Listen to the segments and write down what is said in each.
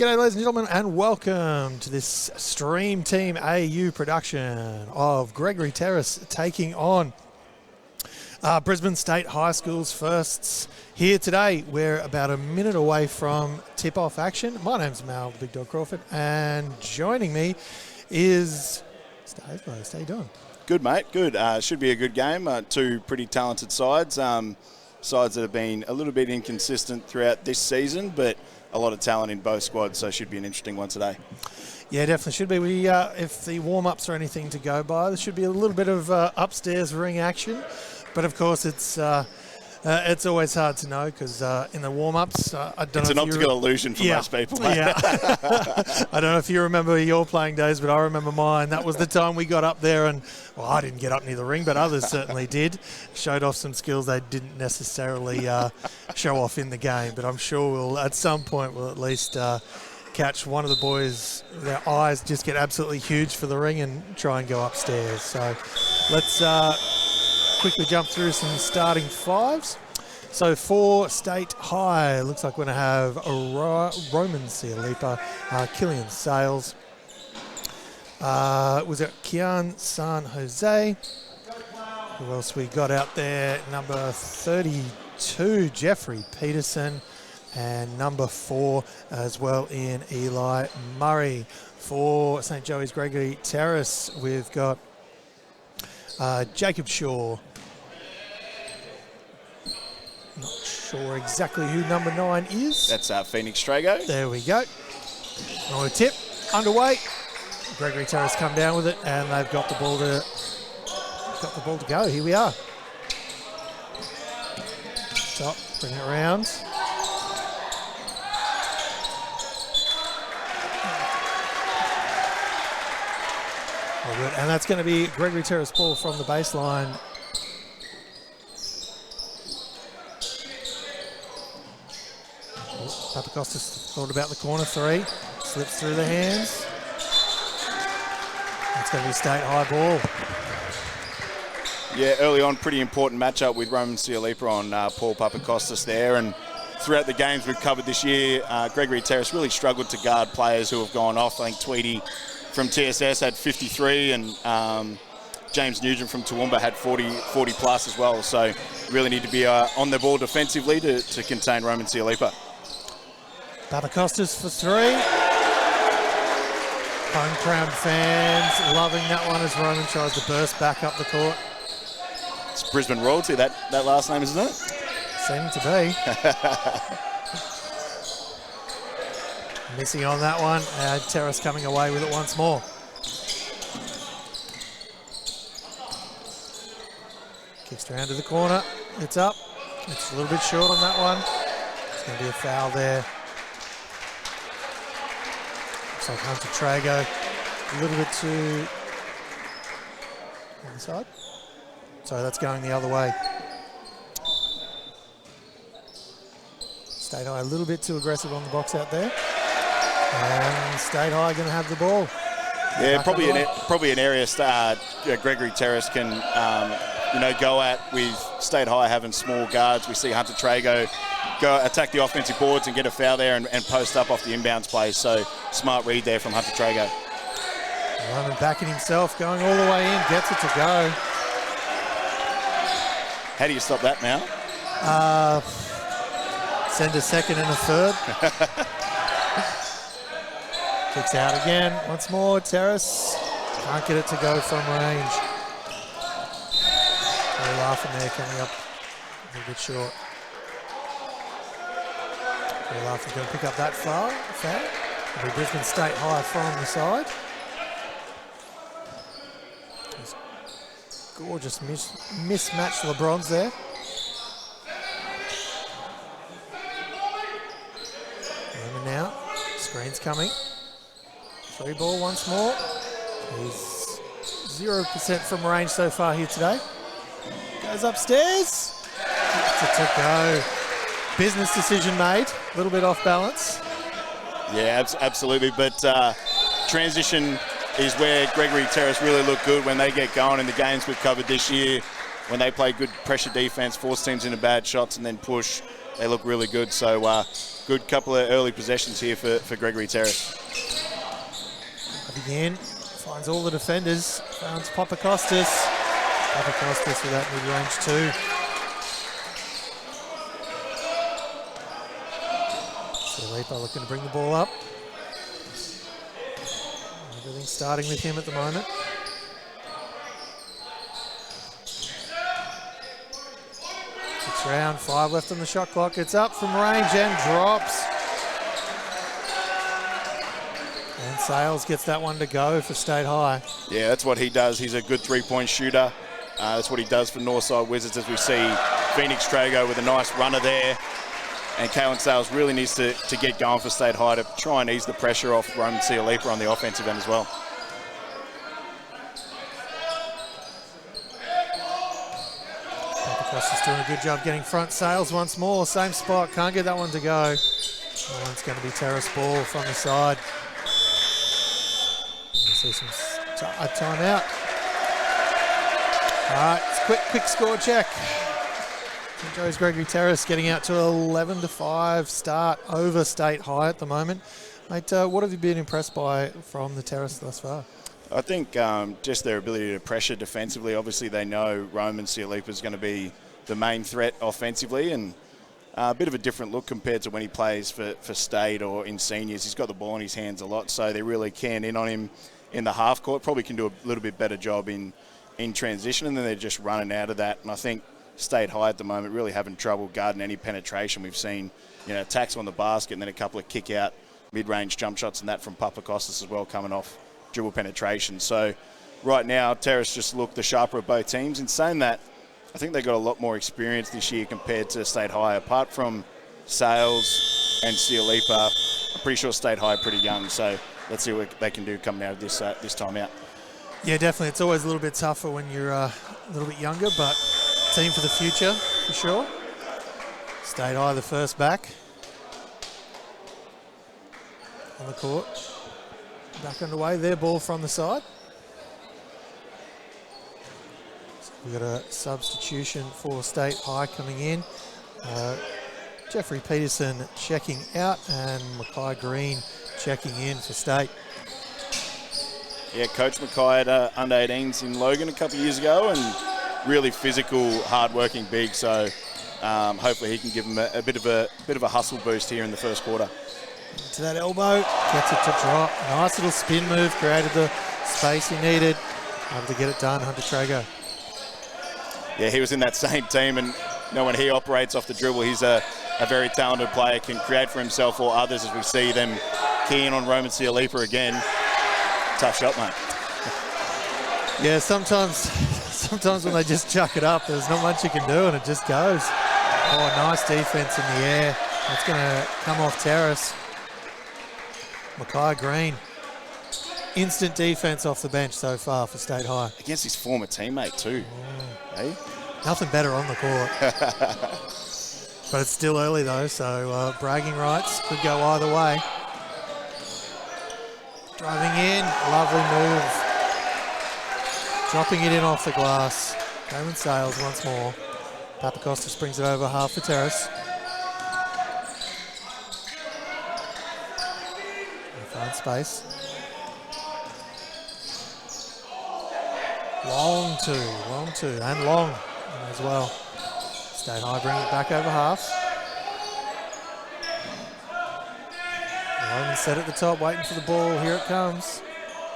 G'day ladies and gentlemen, and welcome to this Stream Team AU production of Gregory Terrace taking on Brisbane State High School's firsts here today. We're about a minute away from tip-off action. My name's Mal, the Big Dog Crawford, and joining me is Stave. How you doing? Good, mate. Good. Should be a good game. Two pretty talented sides. Sides that have been a little bit inconsistent throughout this season, but a lot of talent in both squads, so it should be an interesting one today. Yeah, definitely should be. We, if the warm-ups are anything to go by, there should be a little bit of upstairs ring action. But of course, it's always hard to know because in the warm-ups, I don't know. It's an optical illusion for most people, mate. Yeah. I don't know if you remember your playing days, but I remember mine. That was the time we got up there, and well, I didn't get up near the ring, but others certainly did. Showed off some skills they didn't necessarily show off in the game. But I'm sure we'll at some point we'll at least catch one of the boys. Their eyes just get absolutely huge for the ring and try and go upstairs. So let's quickly jump through some starting fives. So for State High, looks like we're going to have Roman Cialipa, Killian Sales. Was it Kian San Jose? Who else we got out there? Number 32, Jeffrey Peterson. And number 4 as well in Eli Murray. For St. Joey's Gregory Terrace, we've got Jacob Shaw. Not sure exactly who number 9 is. That's Phoenix Strago. There we go. On a tip, underway. Gregory Terrace come down with it, and they've got the ball to go. Here we are. Top, bring it around. All good, and that's going to be Gregory Terrace ball from the baseline. Papakostas thought about the corner 3, slips through the hands. It's going to be State High ball. Yeah, early on, pretty important matchup with Roman Cialipa on Paul Papakostas there, and throughout the games we've covered this year, Gregory Terrace really struggled to guard players who have gone off. I think Tweedy from TSS had 53, and James Nugent from Toowoomba had 40 plus as well. So really need to be on the ball defensively to contain Roman Cialipa. Papakostas for 3. Home crowd fans loving that one as Roman tries to burst back up the court. It's Brisbane royalty, that last name, isn't it? Seemed to be. Missing on that one. Terrace coming away with it once more. Kicks around to the corner. It's up. It's a little bit short on that one. It's going to be a foul there. Looks like Hunter Trago a little bit too on the side. So that's going the other way. State High a little bit too aggressive on the box out there. And State High going to have the ball. Yeah, probably an area Gregory Terrace can go at with State High having small guards. We see Hunter Trago go attack the offensive boards and get a foul there and post up off the inbounds play. So smart read there from Hunter Trago. Roman backing himself, going all the way in, gets it to go. How do you stop that now? Send a second and a third. Kicks out again. Once more, Terrace can't get it to go from range. Very laughing there, coming up a little bit short. Very laughing going to pick up that foul. It'll be Brisbane State High from the side. Gorgeous mismatched LeBrons there. Roman now. Screen's coming. 3 ball once more. He's 0% from range so far here today. Goes upstairs. Gets it to go. Business decision made. A little bit off balance. Yeah, absolutely. But transition is where Gregory Terrace really look good when they get going in the games we've covered this year. when they play good pressure defense, force teams into bad shots, and then push, they look really good. So good couple of early possessions here for Gregory Terrace. Again, finds all the defenders, finds Papakostas. Papakostas with that mid-range too. Filipa looking to bring the ball up. Everything's starting with him at the moment. 6 round, 5 left on the shot clock. It's up from range and drops. And Sales gets that one to go for State High. Yeah, that's what he does. He's a good three-point shooter. That's what he does for Northside Wizards, as we see Phoenix Trago with a nice runner there. And Kalen Sales really needs to get going for State High to try and ease the pressure off Roman Cialipa on the offensive end as well. Papakostas doing a good job getting front. Sales once more, same spot, can't get that one to go. That one's going to be Terrace ball from the side. You see some timeout. All right, it's quick score check. St. Joe's Gregory Terrace getting out to 11-5 start over State High at the moment. Mate, what have you been impressed by from the Terrace thus far? I think just their ability to pressure defensively. Obviously, they know Roman Cialipa is going to be the main threat offensively, and a bit of a different look compared to when he plays for State or in seniors. He's got the ball in his hands a lot, so they really can in on him in the half court. Probably can do a little bit better job in transition, and then they're just running out of that. And I think State High at the moment really having trouble guarding any penetration. We've seen, attacks on the basket and then a couple of kick-out mid-range jump shots and that from Papakostas as well coming off dribble penetration. So right now, Terrace just look the sharper of both teams. In saying that, I think they've got a lot more experience this year compared to State High. Apart from Sales and Cialipa, I'm pretty sure State High are pretty young. So let's see what they can do coming out of this time out. Yeah, definitely. It's always a little bit tougher when you're a little bit younger, but team for the future, for sure. State High the first back on the court. Back underway, their ball from the side. So we've got a substitution for State High coming in. Jeffrey Peterson checking out and Mackay Green checking in for State. Yeah, Coach Mackay at under 18s in Logan a couple of years ago, and really physical, hard-working big. So hopefully he can give him a bit of a hustle boost here in the first quarter. To that elbow, gets it to drop. Nice little spin move, created the space he needed. Able to get it done, Hunter Trago. Yeah, he was in that same team, and when he operates off the dribble, he's a very talented player, can create for himself or others, as we see them keying on Roman Cialipa again. Tough shot, mate. Yeah, sometimes when they just chuck it up, there's not much you can do, and it just goes. Oh, nice defense in the air. That's going to come off Terrace. Mackay Green. Instant defense off the bench so far for State High. Against his former teammate too. Hey? Nothing better on the court. But it's still early though, so bragging rights could go either way. Driving in, lovely move. Dropping it in off the glass. Damon Sales once more. Papakostas brings it over half for Terrace. Find space. Long two, and long as well. State High bring it back over half. Roman set at the top, waiting for the ball. Here it comes.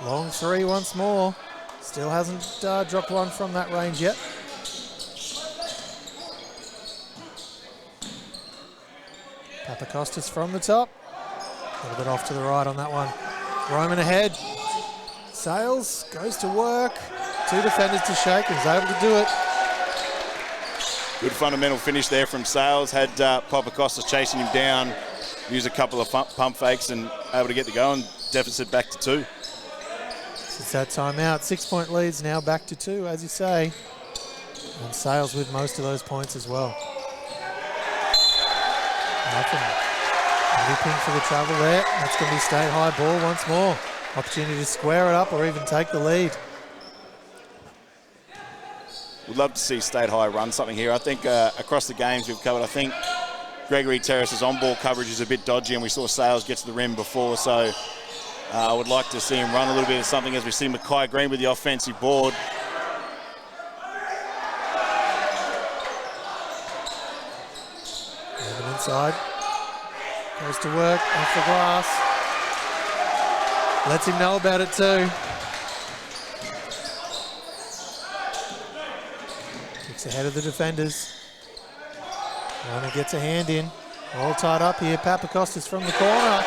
Long three once more. Still hasn't dropped one from that range yet. Papakostas from the top. A little bit off to the right on that one. Roman ahead. Sales goes to work. Two defenders to shake and is able to do it. Good fundamental finish there from Sales. Had Papakostas chasing him down. Used a couple of pump fakes and able to get the go, and deficit back to 2. It's that timeout. 6-point leads now back to 2, as you say. And Sales with most of those points as well. Nothing. Leaping for the travel there. That's going to be State High ball once more. Opportunity to square it up or even take the lead. Would love to see State High run something here. I think across the games we've covered, I think Gregory Terrace's on-ball coverage is a bit dodgy, and we saw Sales get to the rim before, so I would like to see him run a little bit of something as we see Mackay Green with the offensive board. Moving inside. Goes to work, off the glass. Lets him know about it too. Kicks ahead of the defenders. Roman gets a hand in. All tied up here. Papakostas from the corner.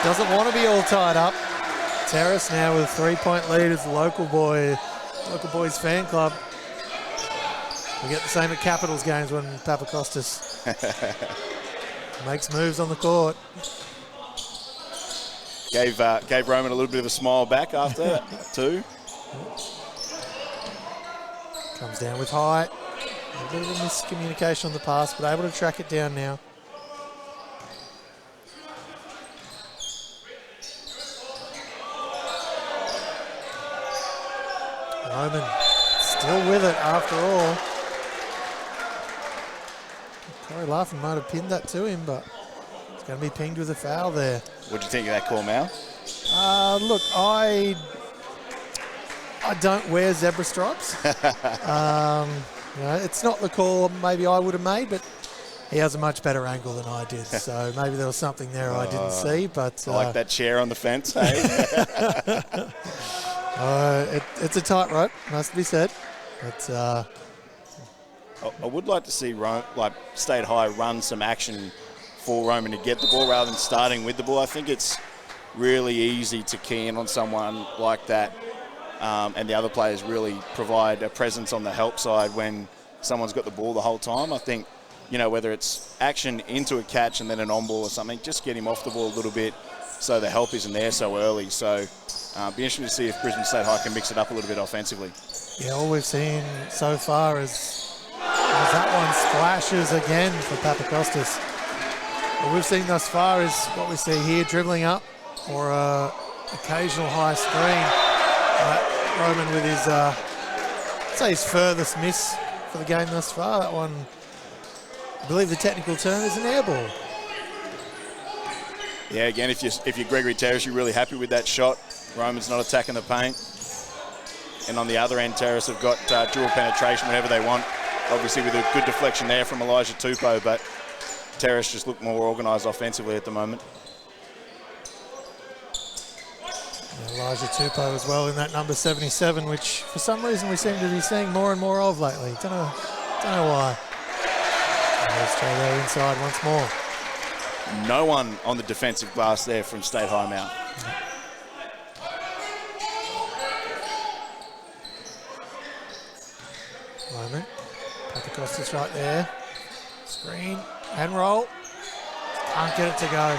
Doesn't want to be all tied up. Terrace now with a 3-point lead as the local boys fan club. We get the same at Capitals games when Papakostas makes moves on the court. Gave Roman a little bit of a smile back after that too. Comes down with height. A bit of a miscommunication on the pass, but able to track it down now. Roman still with it after all. Corey Laughing might have pinned that to him, but it's going to be pinged with a foul there. What do you think of that call, Mal? Look, I don't wear zebra stripes. It's not the call maybe I would have made, but he has a much better angle than I did. So maybe there was something there I didn't see. But I like that chair on the fence, hey? It's a tightrope, must be said. But I would like to see State High run some action for Roman to get the ball rather than starting with the ball. I think it's really easy to key in on someone like that, and the other players really provide a presence on the help side when someone's got the ball the whole time. I think, whether it's action into a catch and then an on-ball or something, just get him off the ball a little bit so the help isn't there so early. So be interesting to see if Brisbane State High can mix it up a little bit offensively. Yeah, all we've seen so far is that one splashes again for Papakostas. What we've seen thus far is what we see here, dribbling up or occasional high screen. Roman with his furthest miss for the game thus far. That one, I believe the technical term is an air ball. Yeah, again, if you're Gregory Terrace, you're really happy with that shot. Roman's not attacking the paint. And on the other end, Terrace have got dual penetration whenever they want. Obviously with a good deflection there from Elijah Tupou, but Terrace just looked more organised offensively at the moment. Elijah Tupou as well in that number 77, which for some reason we seem to be seeing more and more of lately. Don't know why. Let's try there inside once more. No one on the defensive glass there from State High Mount. Moment. Papakostas right there. Screen and roll. Can't get it to go.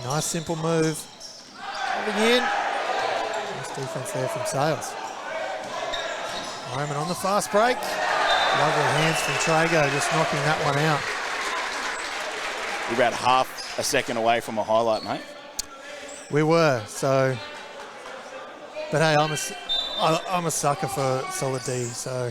Nice simple move. Moving in. Nice defense there from Sales. Roman on the fast break. Lovely hands from Trago, just knocking that one out. We're about half a second away from a highlight, mate. We were, so. But hey, I'm a sucker for solid D, so,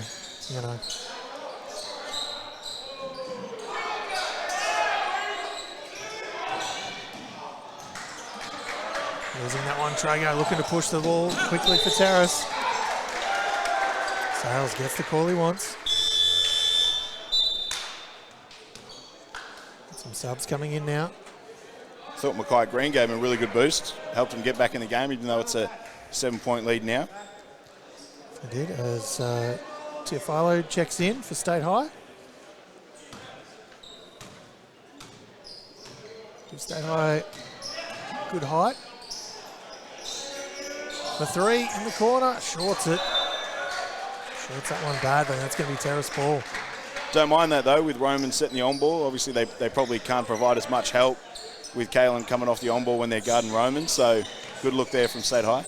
Losing that one, Trago looking to push the ball quickly for Terrace. Sales gets the call he wants. Some subs coming in now. I thought Mackay Green gave him a really good boost. Helped him get back in the game, even though it's a 7-point lead now. It did, as Tiafilo checks in for State High. Give State High good height. The three in the corner, shorts it. Shorts that one badly, that's going to be Terrace ball. Don't mind that though, with Roman setting the on-ball. Obviously they probably can't provide as much help with Kalen coming off the on-ball when they're guarding Roman, so good look there from State High.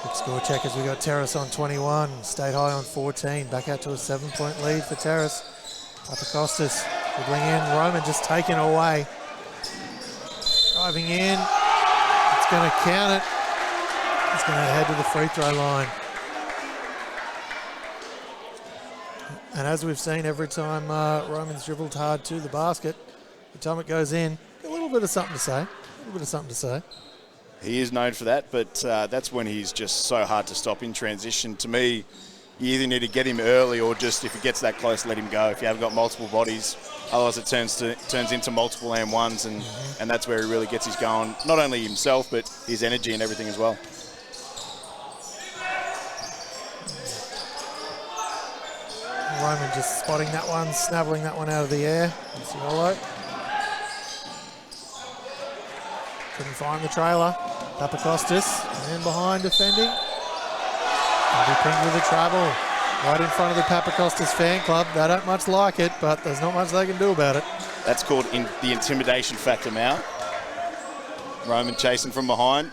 Quick score check as we got Terrace on 21, State High on 14. Back out to a 7-point lead for Terrace. Papakostas dribbling in, Roman just taken away. Driving in, it's going to count it. He's going to head to the free throw line. And as we've seen every time Roman's dribbled hard to the basket, the time it goes in, a little bit of something to say. He is known for that, but that's when he's just so hard to stop in transition. To me, you either need to get him early or just if he gets that close, let him go. If you haven't got multiple bodies, otherwise it turns into multiple and ones, and that's where he really gets his going. Not only himself, but his energy and everything as well. Roman just spotting that one, snabbling that one out of the air. It's Yolo. Couldn't find the trailer. Papakostas in behind defending. Andy Pink with a travel. Right in front of the Papakostas fan club. They don't much like it, but there's not much they can do about it. That's called the intimidation factor now. Roman chasing from behind.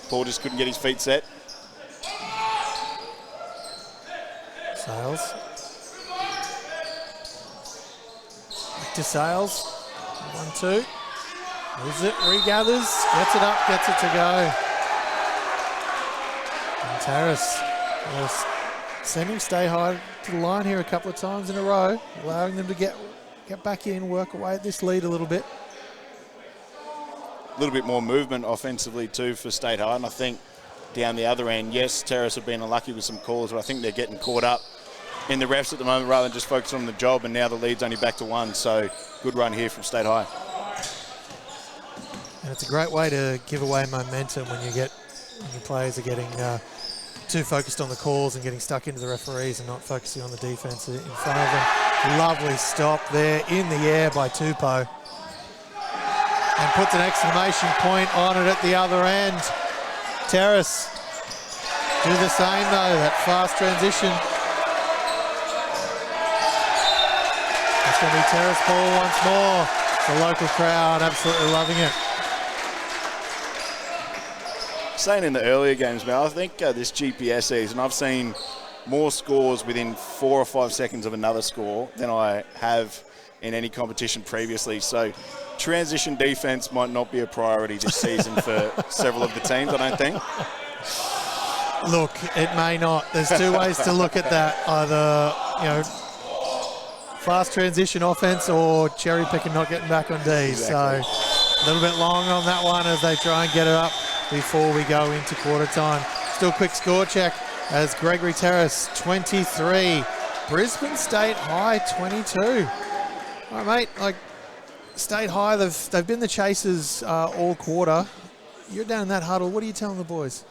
Paul just couldn't get his feet set. Sales. Back to Sales. 1-2. Loses it, regathers, gets it up, gets it to go. And Terrace sending Stay High to the line here a couple of times in a row, allowing them to get back in, work away at this lead a little bit. A little bit more movement offensively too for State High, and I think down the other end, yes, Terrace have been unlucky with some calls, but I think they're getting caught up in the refs at the moment rather than just focus on the job, and now the lead's only back to 1, so good run here from State High. And it's a great way to give away momentum when your players are getting too focused on the calls and getting stuck into the referees and not focusing on the defense in front of them. Lovely stop there in the air by Tupou. And puts an exclamation point on it at the other end. Terrace do the same though, that fast transition. That's going to be Terrace ball once more. The local crowd absolutely loving it. Saying in the earlier games, man, I think this GPS season, I've seen more scores within 4 or 5 seconds of another score than I have in any competition previously. So transition defense might not be a priority this season for several of the teams, I don't think. Look, it may not. There's two ways to look at that. Either, fast transition offense or cherry picking, not getting back on D. Exactly. So a little bit long on that one as they try and get it up before we go into quarter time. Still quick score check as Gregory Terrace 23, Brisbane State High 22. All right, mate, State High, they've been the chasers all quarter. You're down in that huddle. What are you telling the boys?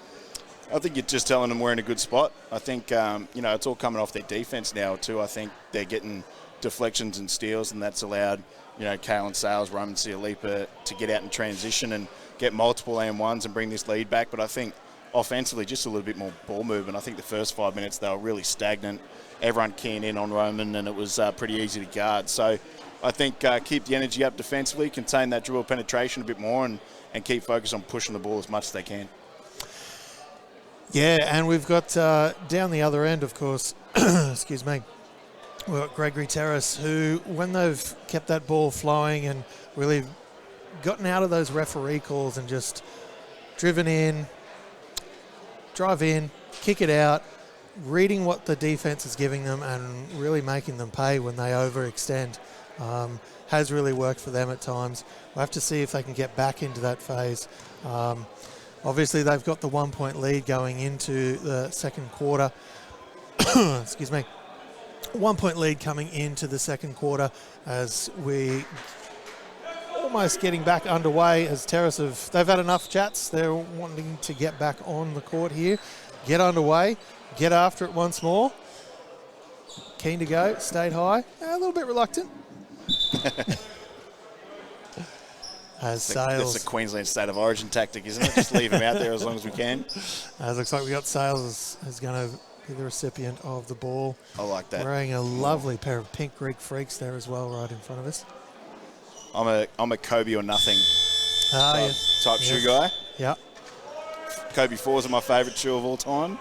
I think you're just telling them we're in a good spot. I think, it's all coming off their defense now too. I think they're getting deflections and steals, and that's allowed, Kalen Sales, Roman Cialipa to get out in transition and get multiple and-ones and bring this lead back. But I think offensively, just a little bit more ball movement. I think the first 5 minutes, they were really stagnant. Everyone keying in on Roman, and it was pretty easy to guard. So I think keep the energy up defensively, contain that dribble penetration a bit more, and keep focused on pushing the ball as much as they can. Yeah, and we've got down the other end, of course, excuse me, we've got Gregory Terrace, who, when they've kept that ball flowing and really gotten out of those referee calls and just driven in, drive in, kick it out, reading what the defense is giving them and really making them pay when they overextend, has really worked for them at times. We'll have to see if they can get back into that phase. Obviously, they've got the 1 point lead going into the second quarter. Excuse me. 1 point lead coming into the second quarter as we almost getting back underway as Terrace they've had enough chats. They're wanting to get back on the court here, get underway, get after it once more. Keen to go, State High, a little bit reluctant. As Sales. That's a Queensland State of Origin tactic, isn't it? Just leave him out there as long as we can. Looks like we got Sales is going to be the recipient of the ball. I like that. Wearing a lovely pair of pink Greek freaks there as well, right in front of us. I'm a Kobe or nothing type shoe guy. Yeah. Kobe 4s are my favourite shoe of all time.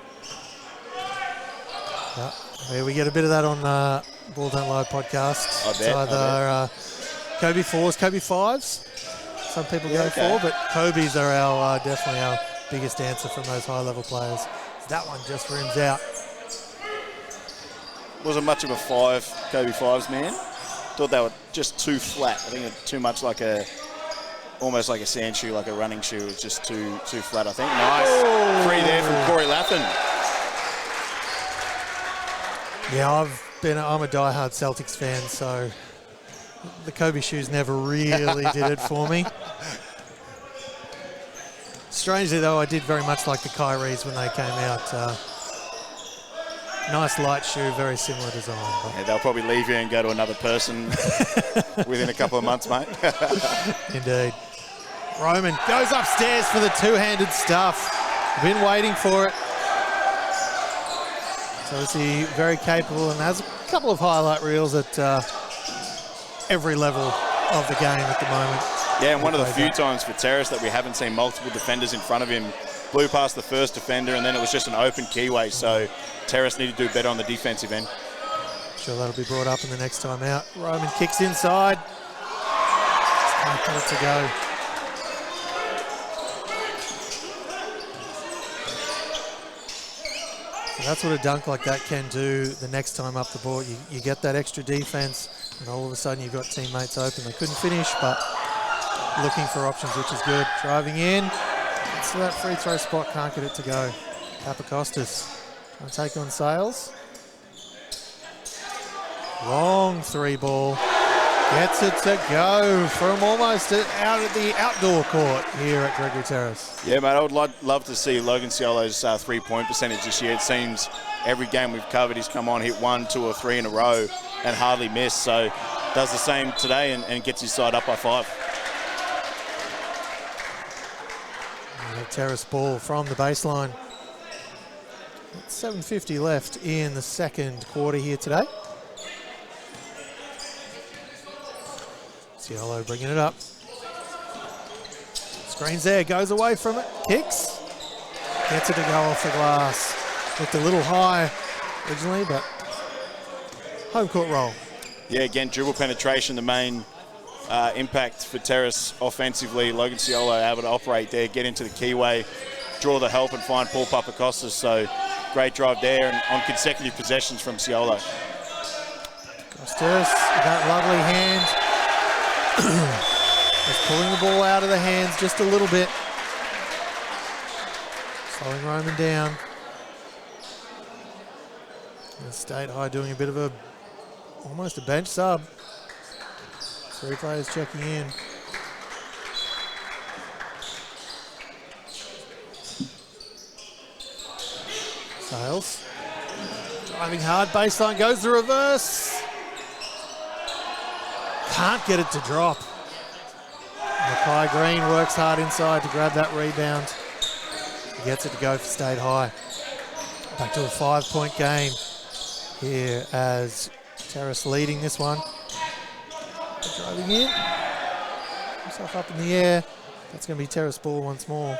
Yeah, we get a bit of that on Ball Don't Lie podcast. I bet. It's either Kobe 4s, Kobe 5s. Some people go for, but Kobe's are definitely our biggest answer from those high-level players. That one just rims out. wasn't much of a Kobe fives man. Thought they were just too flat. I think it's too much like almost like a sand shoe, like a running shoe. It's just too flat, I think. Nice. 3 there from Corey Laffin. Yeah, I'm a diehard Celtics fan, so the Kobe shoes never really did it for me. Strangely, though, I did very much like the Kyries when they came out. Nice light shoe, very similar design. Yeah, they'll probably leave you and go to another person within a couple of months, mate. Indeed. Roman goes upstairs for the two-handed stuff. Been waiting for it. So obviously very capable and has a couple of highlight reels at every level of the game at the moment. Yeah, and one of the few times for Terrace that we haven't seen multiple defenders in front of him. Blew past the first defender and then it was just an open keyway, so Terrace need to do better on the defensive end. Sure, that'll be brought up in the next time out. Roman kicks inside. Just can't get it to go. So that's what a dunk like that can do the next time up the board. You get that extra defense and all of a sudden you've got teammates open. They couldn't finish, but looking for options, which is good. Driving in. So that free throw spot, can't get it to go. Papakostas trying to take on Sales. Wrong 3 ball. Gets it to go from almost out at the outdoor court here at Gregory Terrace. Yeah, mate, I would love to see Logan Ciolo's 3-point percentage this year. It seems every game we've covered, he's come on, hit 1, 2 or 3 in a row and hardly missed. So does the same today and gets his side up by 5. Terrace ball from the baseline. 7:50 left in the second quarter here today. Ciolo bringing it up. Screens there, goes away from it, kicks. Gets it to go off the glass. Looked a little high originally, but home court roll. Yeah, again, dribble penetration, the main impact for Terrace offensively. Logan Ciolo able to operate there, get into the keyway, draw the help and find Paul Papakostas. So great drive there and on consecutive possessions from Ciolo. Costas, that lovely hand. Just pulling the ball out of the hands just a little bit. Slowing Roman down. And State High doing a bit of almost a bench sub. 3 players checking in. Sales. Driving hard, baseline, goes the reverse. Can't get it to drop. Mackay Green works hard inside to grab that rebound. Gets it to go for State High. Back to a 5-point game here as Terrace leading this one. Driving in, himself up in the air. That's going to be Terrace ball once more.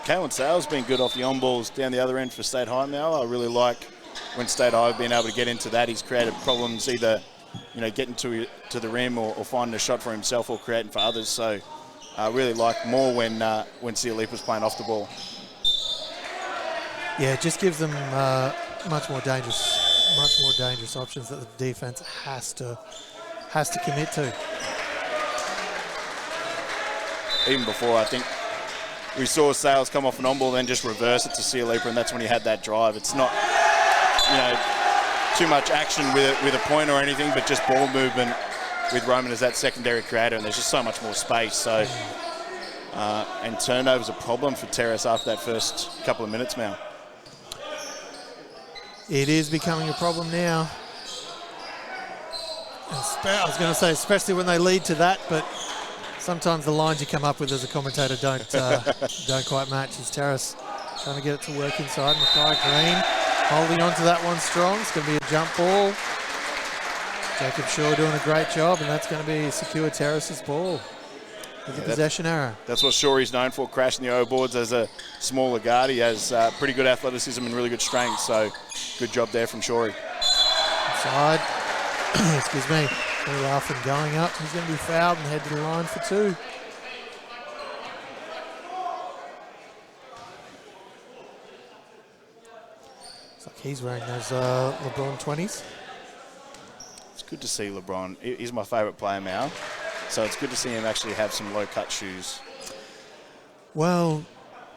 Kalen Sale's been good off the on-balls down the other end for State High now. I really like when State High have been able to get into that. He's created problems either, getting to the rim or finding a shot for himself or creating for others. So I really like more when Ciolipa's playing off the ball. Yeah, it just gives them much more dangerous options that the defense has to commit to. Even before, I think we saw Sales come off an on-ball, then just reverse it to Ciolipa, and that's when he had that drive. It's not, too much action with a point or anything, but just ball movement with Roman as that secondary creator, and there's just so much more space. So, and turnover's a problem for Terrace after that first couple of minutes now. It is becoming a problem now. I was going to say, especially when they lead to that, but sometimes the lines you come up with as a commentator don't quite match. As Terrace trying to get it to work inside. Mackay Green holding on to that one strong. It's going to be a jump ball. Jacob Shaw doing a great job, and that's going to be secure Terrace's ball with the possession error. That's what Shawry's known for, crashing the O-boards as a smaller guard. He has pretty good athleticism and really good strength, so good job there from Shawry. Inside. Excuse me. Very often going up. He's going to be fouled and head to the line for 2. like he's wearing those LeBron 20s. It's good to see LeBron. He's my favourite player now. So it's good to see him actually have some low-cut shoes. Well,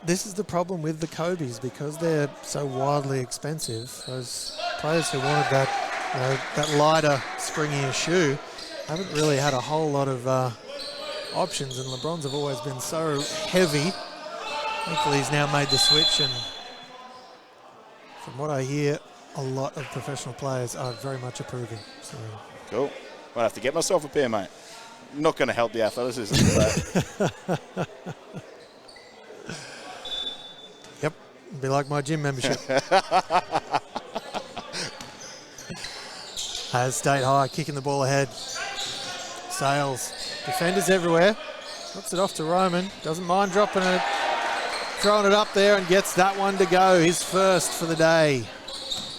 this is the problem with the Kobe's because they're so wildly expensive. Those players who wanted that lighter, springier shoe haven't really had a whole lot of options, and LeBron's have always been so heavy. Thankfully, he's now made the switch, and from what I hear, a lot of professional players are very much approving. So. Cool. Might have to get myself a pair, mate. Not going to help the athleticism. Yep, it'd be like my gym membership. Has stayed high, kicking the ball ahead. Sales, defenders everywhere. Puts it off to Roman. Doesn't mind dropping it, throwing it up there, and gets that one to go. His first for the day.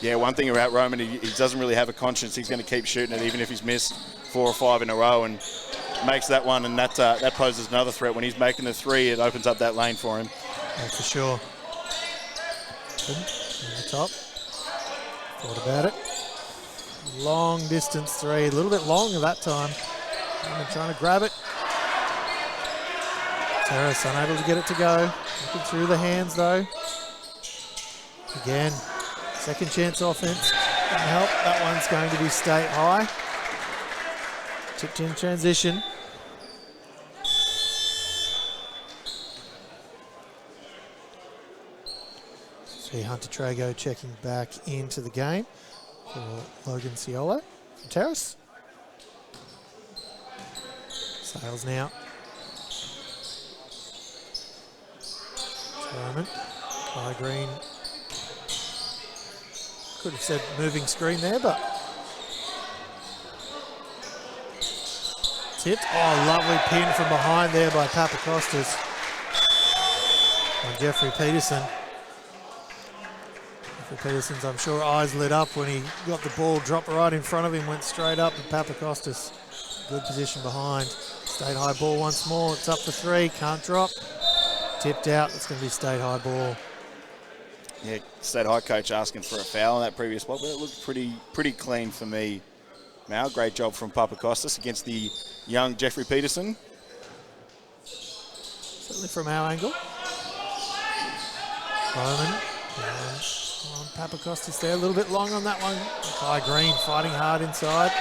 Yeah, one thing about Roman, he doesn't really have a conscience. He's going to keep shooting it, even if he's missed 4 or 5 in a row, and makes that one, and that poses another threat. When he's making the 3, it opens up that lane for him. Oh, for sure. Good. On the top. Thought about it. Long distance 3, a little bit long at that time. Roman trying to grab it. Terrace unable to get it to go. Looking through the hands though. Again, second chance offense. Doesn't help. That one's going to be state high. Tipped in transition. See Hunter Trago checking back into the game for Logan Ciolo from Terrace. Sales now. Roman. High green. Could have said moving screen there, but tipped. Oh, lovely pin from behind there by Papakostas on Jeffrey Peterson. Jeffrey Peterson's, I'm sure, eyes lit up when he got the ball dropped right in front of him, went straight up, and Papakostas, good position behind. State high ball once more. It's up for 3. Can't drop. Tipped out. It's going to be state high ball. Yeah, state high coach asking for a foul on that previous ball, but it looked pretty clean for me. Now, great job from Papakostas against the young Jeffrey Peterson. Certainly from our angle. Roman on Papakostas there. A little bit long on that one. High green fighting hard inside.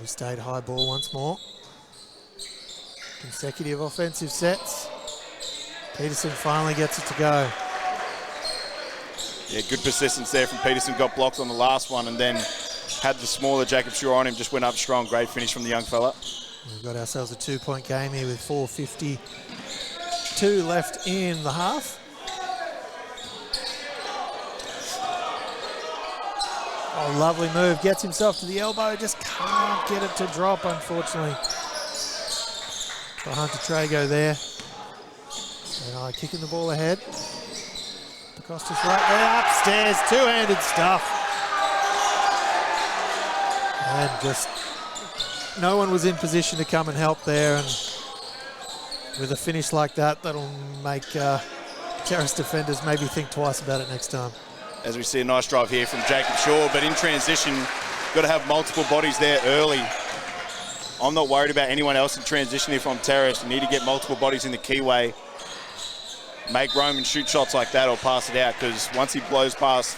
We stayed high ball once more. Consecutive offensive sets. Peterson finally gets it to go. Yeah, good persistence there from Peterson. Got blocked on the last one and then had the smaller Jacob Shaw on him. Just went up strong. Great finish from the young fella. We've got ourselves a 2-point game here with 4:52 left in the half. Oh, lovely move. Gets himself to the elbow. Just can't get it to drop, unfortunately. For Hunter Trago there. And kicking the ball ahead. Costas right there, upstairs, two-handed stuff. And just no one was in position to come and help there. And with a finish like that, that'll make Terrace defenders maybe think twice about it next time. As we see a nice drive here from Jacob Shaw, but in transition, got to have multiple bodies there early. I'm not worried about anyone else in transition if I'm Terrace. You need to get multiple bodies in the keyway. Make Roman shoot shots like that or pass it out, because once he blows past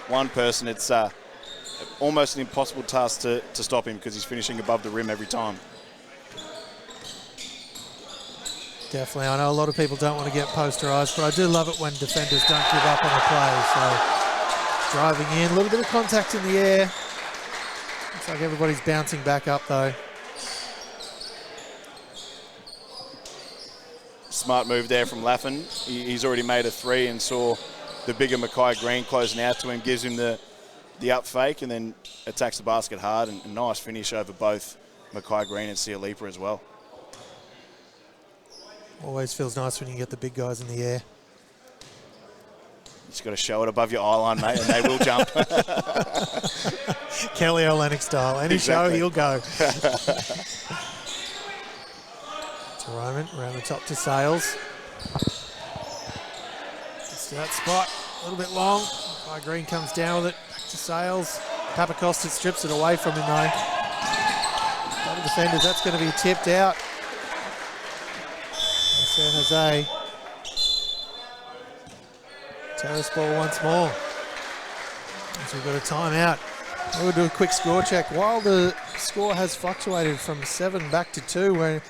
one person, it's almost an impossible task to stop him because he's finishing above the rim every time. Definitely. I know a lot of people don't want to get posterised, but I do love it when defenders don't give up on the play. So driving in, a little bit of contact in the air. Looks like everybody's bouncing back up though. Smart move there from Laffin. He's already made a 3 and saw the bigger Mackay Green closing out to him, gives him the up fake and then attacks the basket hard, and a nice finish over both Mackay Green and Ciolipa as well. Always feels nice when you get the big guys in the air. Just got to show it above your eye line, mate, and they will jump. Kelly Olynyk style. Any show, he'll go. To Roman, around the top to Sales. Gets to that spot, a little bit long. Green comes down with it, back to Sales. Papacosta strips it away from him though. Double defenders, that's going to be tipped out. San Jose. Terrace ball once more. So we've got a timeout. We'll do a quick score check. While the score has fluctuated from 7 back to 2, we're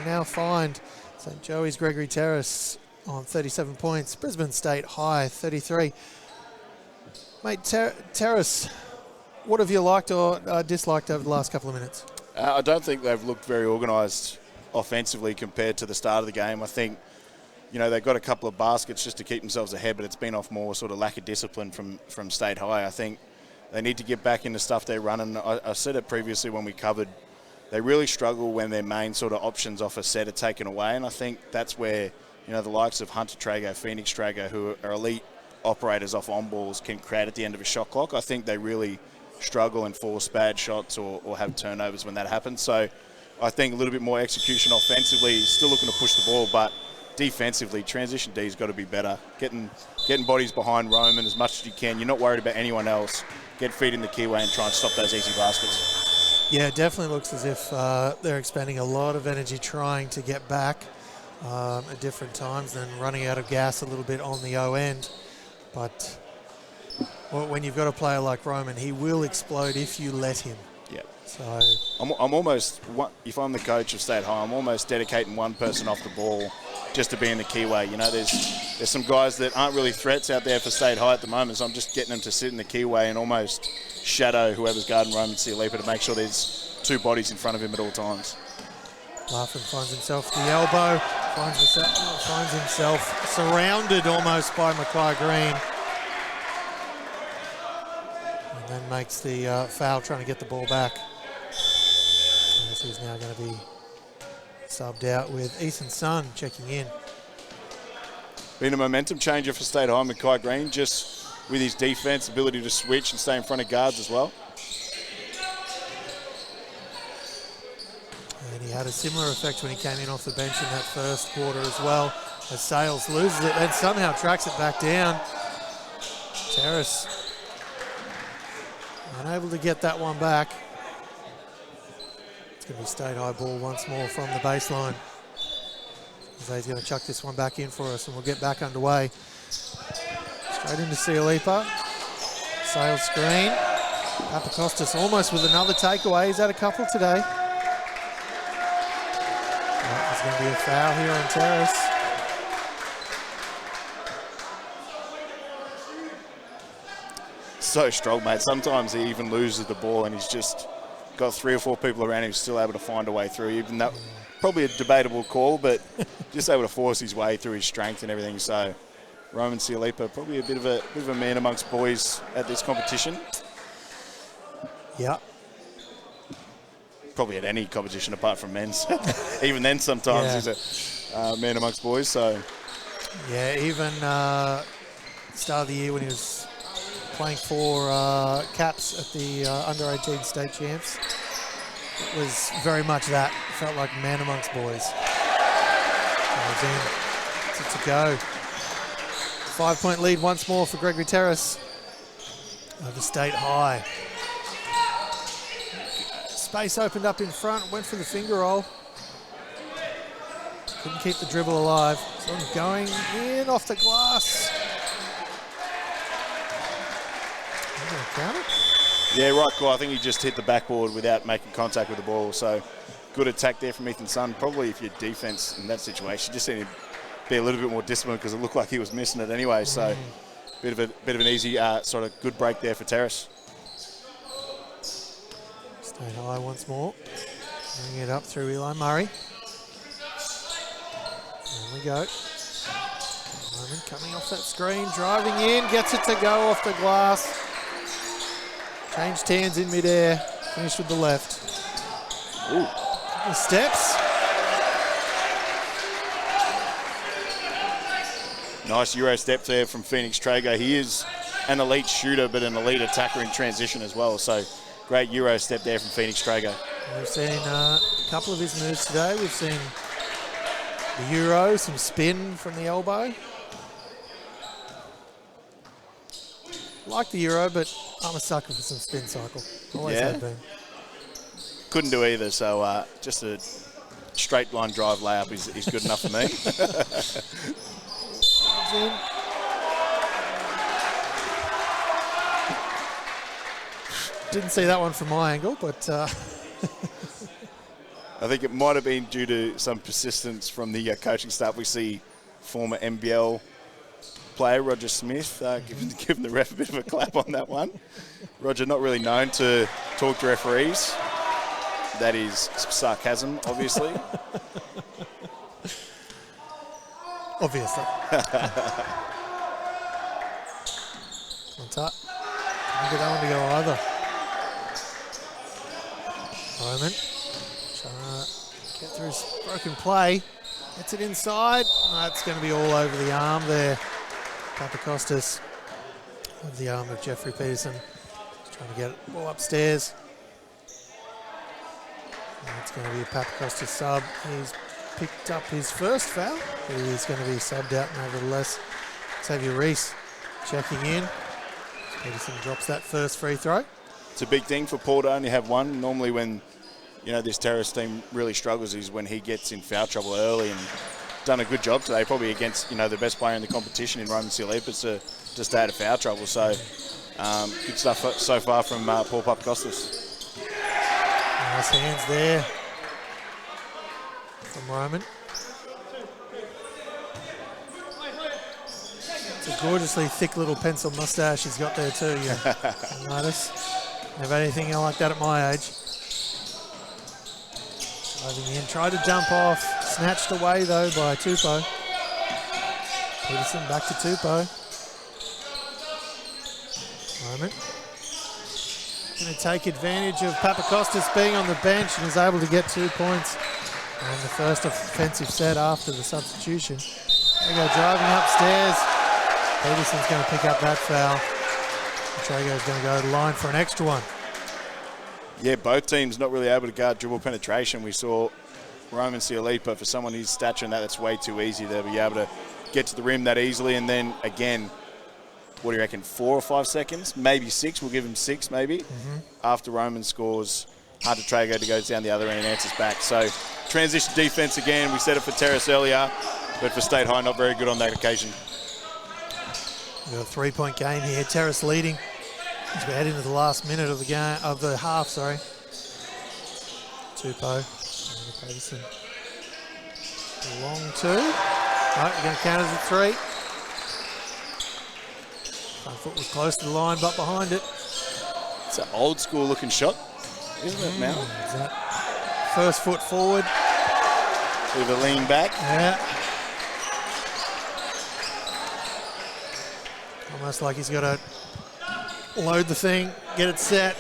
now find St. Joey's Gregory Terrace on 37 points. Brisbane State High 33. Mate, Terrace, what have you liked or disliked over the last couple of minutes? I don't think they've looked very organised offensively compared to the start of the game. I think, you know, they've got a couple of baskets just to keep themselves ahead, but it's been off more sort of lack of discipline from State High. I think they need to get back into stuff they're running. I said it previously when we covered, they really struggle when their main sort of options off a set are taken away, and I think that's where, you know, the likes of Hunter Trago, Phoenix Trago, who are elite operators off on balls, can create at the end of a shot clock. I think they really struggle and force bad shots or have turnovers when that happens. So I think a little bit more execution offensively, still looking to push the ball, but defensively, transition D's got to be better. Getting bodies behind Roman as much as you can. You're not worried about anyone else. Get feet in the keyway and try and stop those easy baskets. Yeah, it definitely looks as if they're expending a lot of energy trying to get back at different times, then running out of gas a little bit on the O end. But when you've got a player like Roman, he will explode if you let him. Yeah. So I'm almost, if I'm the coach of State High, I'm almost dedicating one person off the ball just to be in the keyway. You know, there's some guys that aren't really threats out there for State High at the moment, so I'm just getting them to sit in the keyway and almost shadow whoever's guarding Roman Cialipa to make sure there's 2 bodies in front of him at all times. Laughlin finds himself the elbow, finds himself surrounded almost by Mackay Green. And then makes the foul trying to get the ball back. As he's now going to be subbed out with Ethan Sun checking in. Been a momentum changer for State High, Mackay Green, just with his defense, ability to switch and stay in front of guards as well. And he had a similar effect when he came in off the bench in that first quarter as well. As Sales loses it and somehow tracks it back down. Terrace unable to get that one back. It's going to be State High ball once more from the baseline. Jose's going to chuck this one back in for us and we'll get back underway. Straight into Cialipa. Sales screen. Papakostas almost with another takeaway. He's had a couple today. There's going to be a foul here on Terrace. So strong, mate. Sometimes he even loses the ball and he's just got 3 or 4 people around him who's still able to find a way through. Even though probably a debatable call, but just able to force his way through his strength and everything. So Roman Cialipa, probably a bit of a man amongst boys at this competition. Yeah. Probably at any competition apart from men's. Even then, sometimes he's a man amongst boys. So yeah, even start of the year when he was playing for Caps at the under-18 state champs, it was very much that. Felt like man amongst boys. To go. 5-point lead once more for Gregory Terrace over State High. Space opened up in front, went for the finger roll. Couldn't keep the dribble alive. So going in off the glass. Count it? Yeah, right call. I think he just hit the backboard without making contact with the ball. So good attack there from Ethan Sun. Probably if your defense in that situation, just need to be a little bit more disciplined because it looked like he was missing it anyway. So bit of an easy sort of good break there for Terrace. State High once more. Bring it up through Eli Murray. There we go. Roman coming off that screen, driving in, gets it to go off the glass. Changed hands in midair, finished with the left. Ooh. The steps. Nice Euro step there from Phoenix Trago. He is an elite shooter, but an elite attacker in transition as well. So great Euro step there from Phoenix Trago. We've seen a couple of his moves today. We've seen the Euro, some spin from the elbow. like the Euro, but I'm a sucker for some spin cycle. Always have been. Couldn't do either, so just a straight line drive layup is good enough for me. Didn't see that one from my angle, but I think it might have been due to some persistence from the coaching staff. We see former NBL player Roger Smith giving the ref a bit of a clap on that one. Roger, not really known to talk to referees. That is sarcasm, obviously. Obviously. On top. Can't get that one to go either. Roman trying to get through his broken play. Gets it inside. That's going to be all over the arm there. Papakostas with the arm of Jeffrey Peterson. Trying to get it all upstairs. And it's going to be a Papakostas sub. He's picked up his first foul, but he's going to be subbed out nevertheless. Xavier Reese checking in. Peterson drops that first free throw. It's a big thing for Paul to only have one. Normally when, this Terrace team really struggles is when he gets in foul trouble early, and done a good job today, probably against, the best player in the competition in Roman Sialipas to stay out of foul trouble. So good stuff so far from Paul Papakostas. Nice hands there from Roman. It's a gorgeously thick little pencil mustache he's got there too, you notice. Never had anything like that at my age. Driving in, tried to jump off, snatched away though by Tupou. Peterson back to Tupou. Roman. Going to take advantage of Papakostas being on the bench and is able to get 2 points on the first offensive set after the substitution. There we go, driving upstairs. Peterson's going to pick up that foul. Traego's going to go to the line for an extra one. Yeah, both teams not really able to guard dribble penetration. We saw Roman Sialipa, for someone his stature and that's way too easy to be able to get to the rim that easily. And then again, what do you reckon, 4 or 5 seconds? Maybe 6, we'll give him 6 maybe. After Roman scores, hard to Traego to go down the other end and answers back. So transition defense again, we said it for Terrace earlier, but for State High, not very good on that occasion. We've got a 3-point game here, Terrace leading as we head into the last minute of the game, of the half, sorry. Tupou, Peterson. Long 2. No, you're going to count it as a 3. Front foot was close to the line, but behind it. It's an old school looking shot, isn't it now? Is that first foot forward. With a lean back. Yeah. Almost like he's got to load the thing, get it set,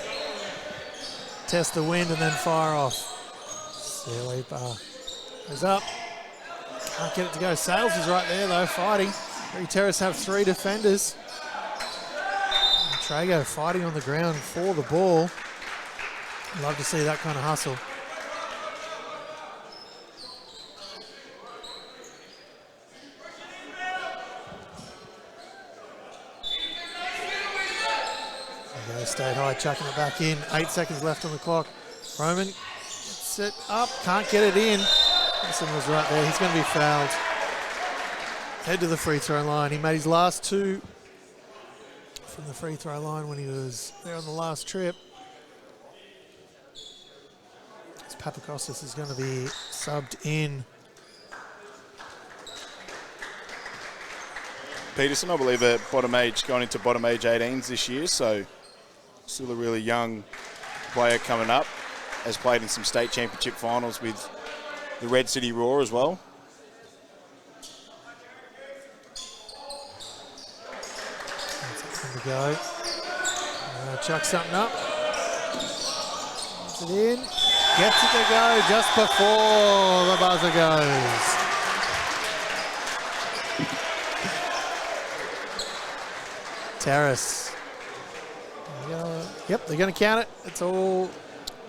test the wind, and then fire off. Sialipa goes up. Can't get it to go. Sales is right there, though, fighting. Terrace have 3 defenders. Traego fighting on the ground for the ball. Love to see that kind of hustle. State High chucking it back in. 8 seconds left on the clock. Roman gets it up, can't get it in. Wilson was right there. He's going to be fouled. Head to the free throw line. He made his last 2 from the free throw line when he was there on the last trip. As Papakostas is going to be subbed in. Peterson, I believe, going into bottom age 18s this year, so still a really young player coming up. Has played in some state championship finals with the Red City Roar as well. There we go. Chuck something up. Gets it in. Gets it to go just before the buzzer goes. Terrace. Yep, they're going to count it. It's all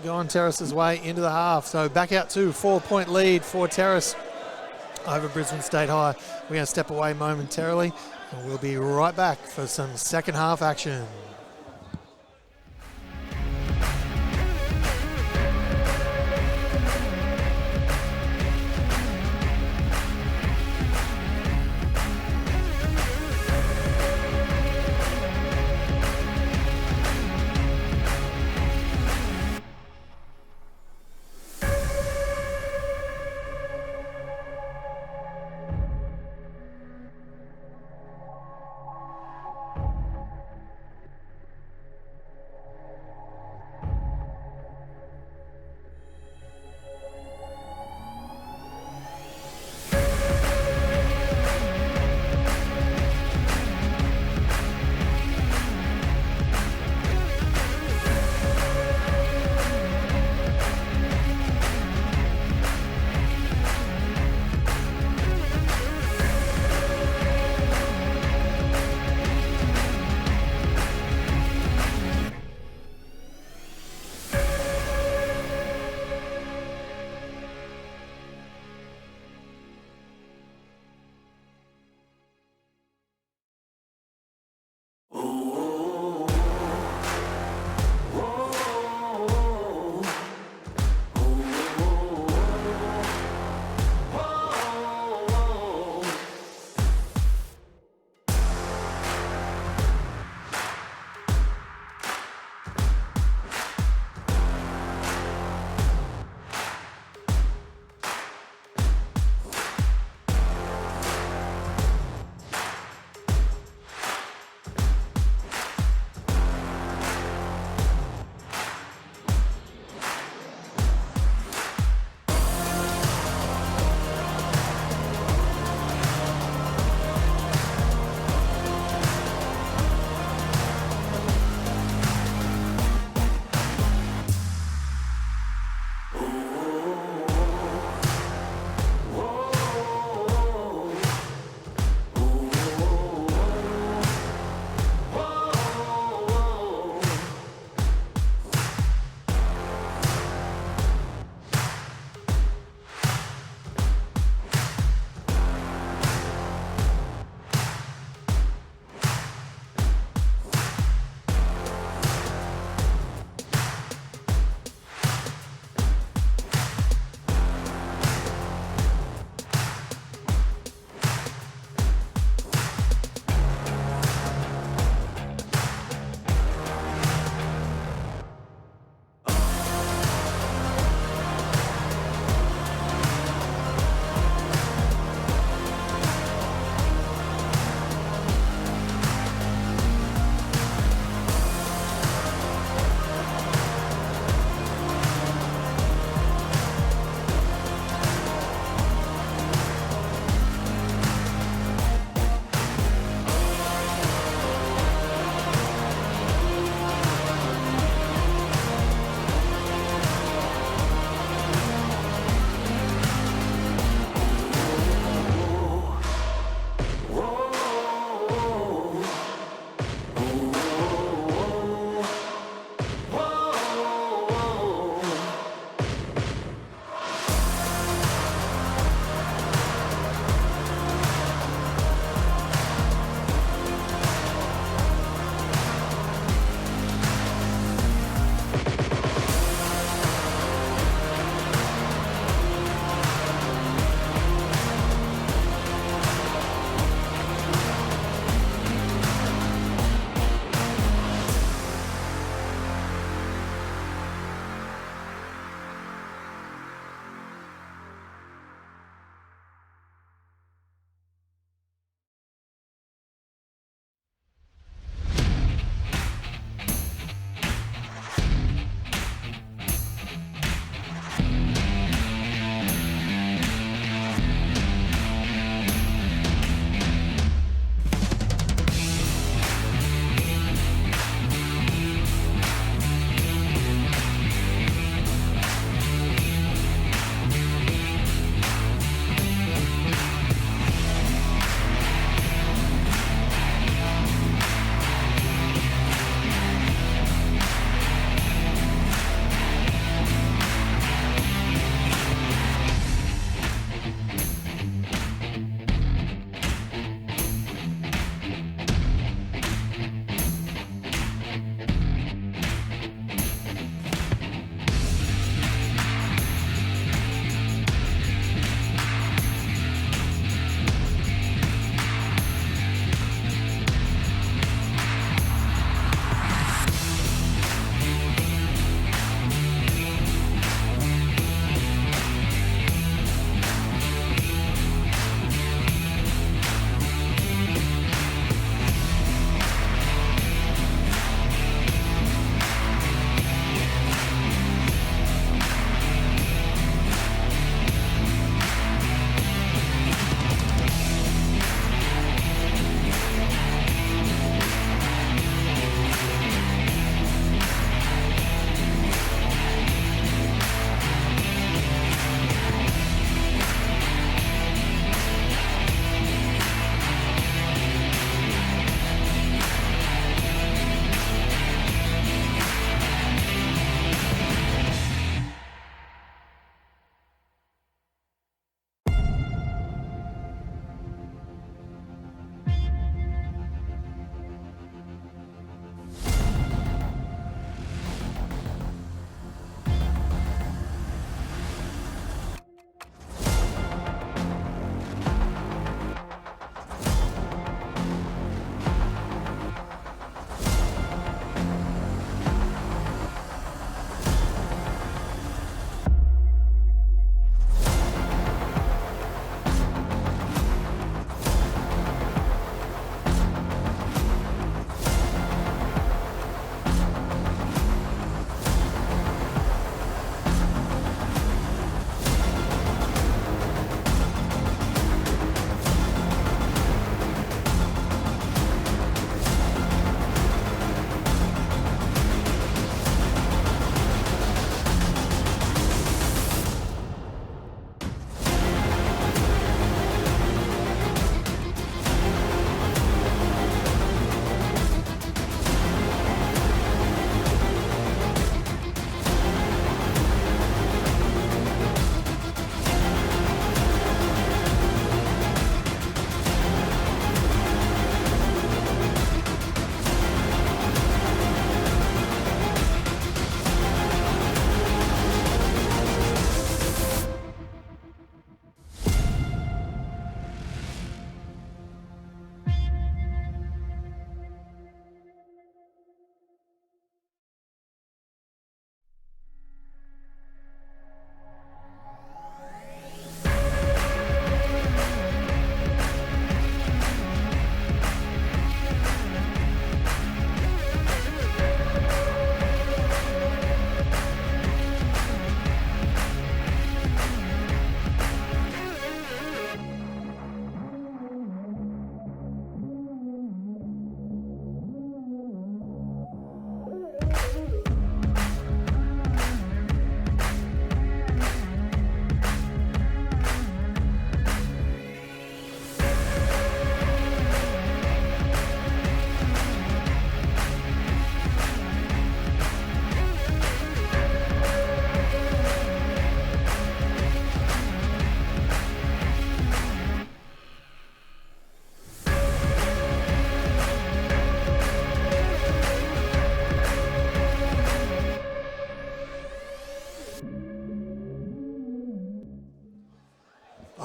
gone Terrace's way into the half. So back out to 4-point lead for Terrace over Brisbane State High. We're going to step away momentarily, and we'll be right back for some second half action.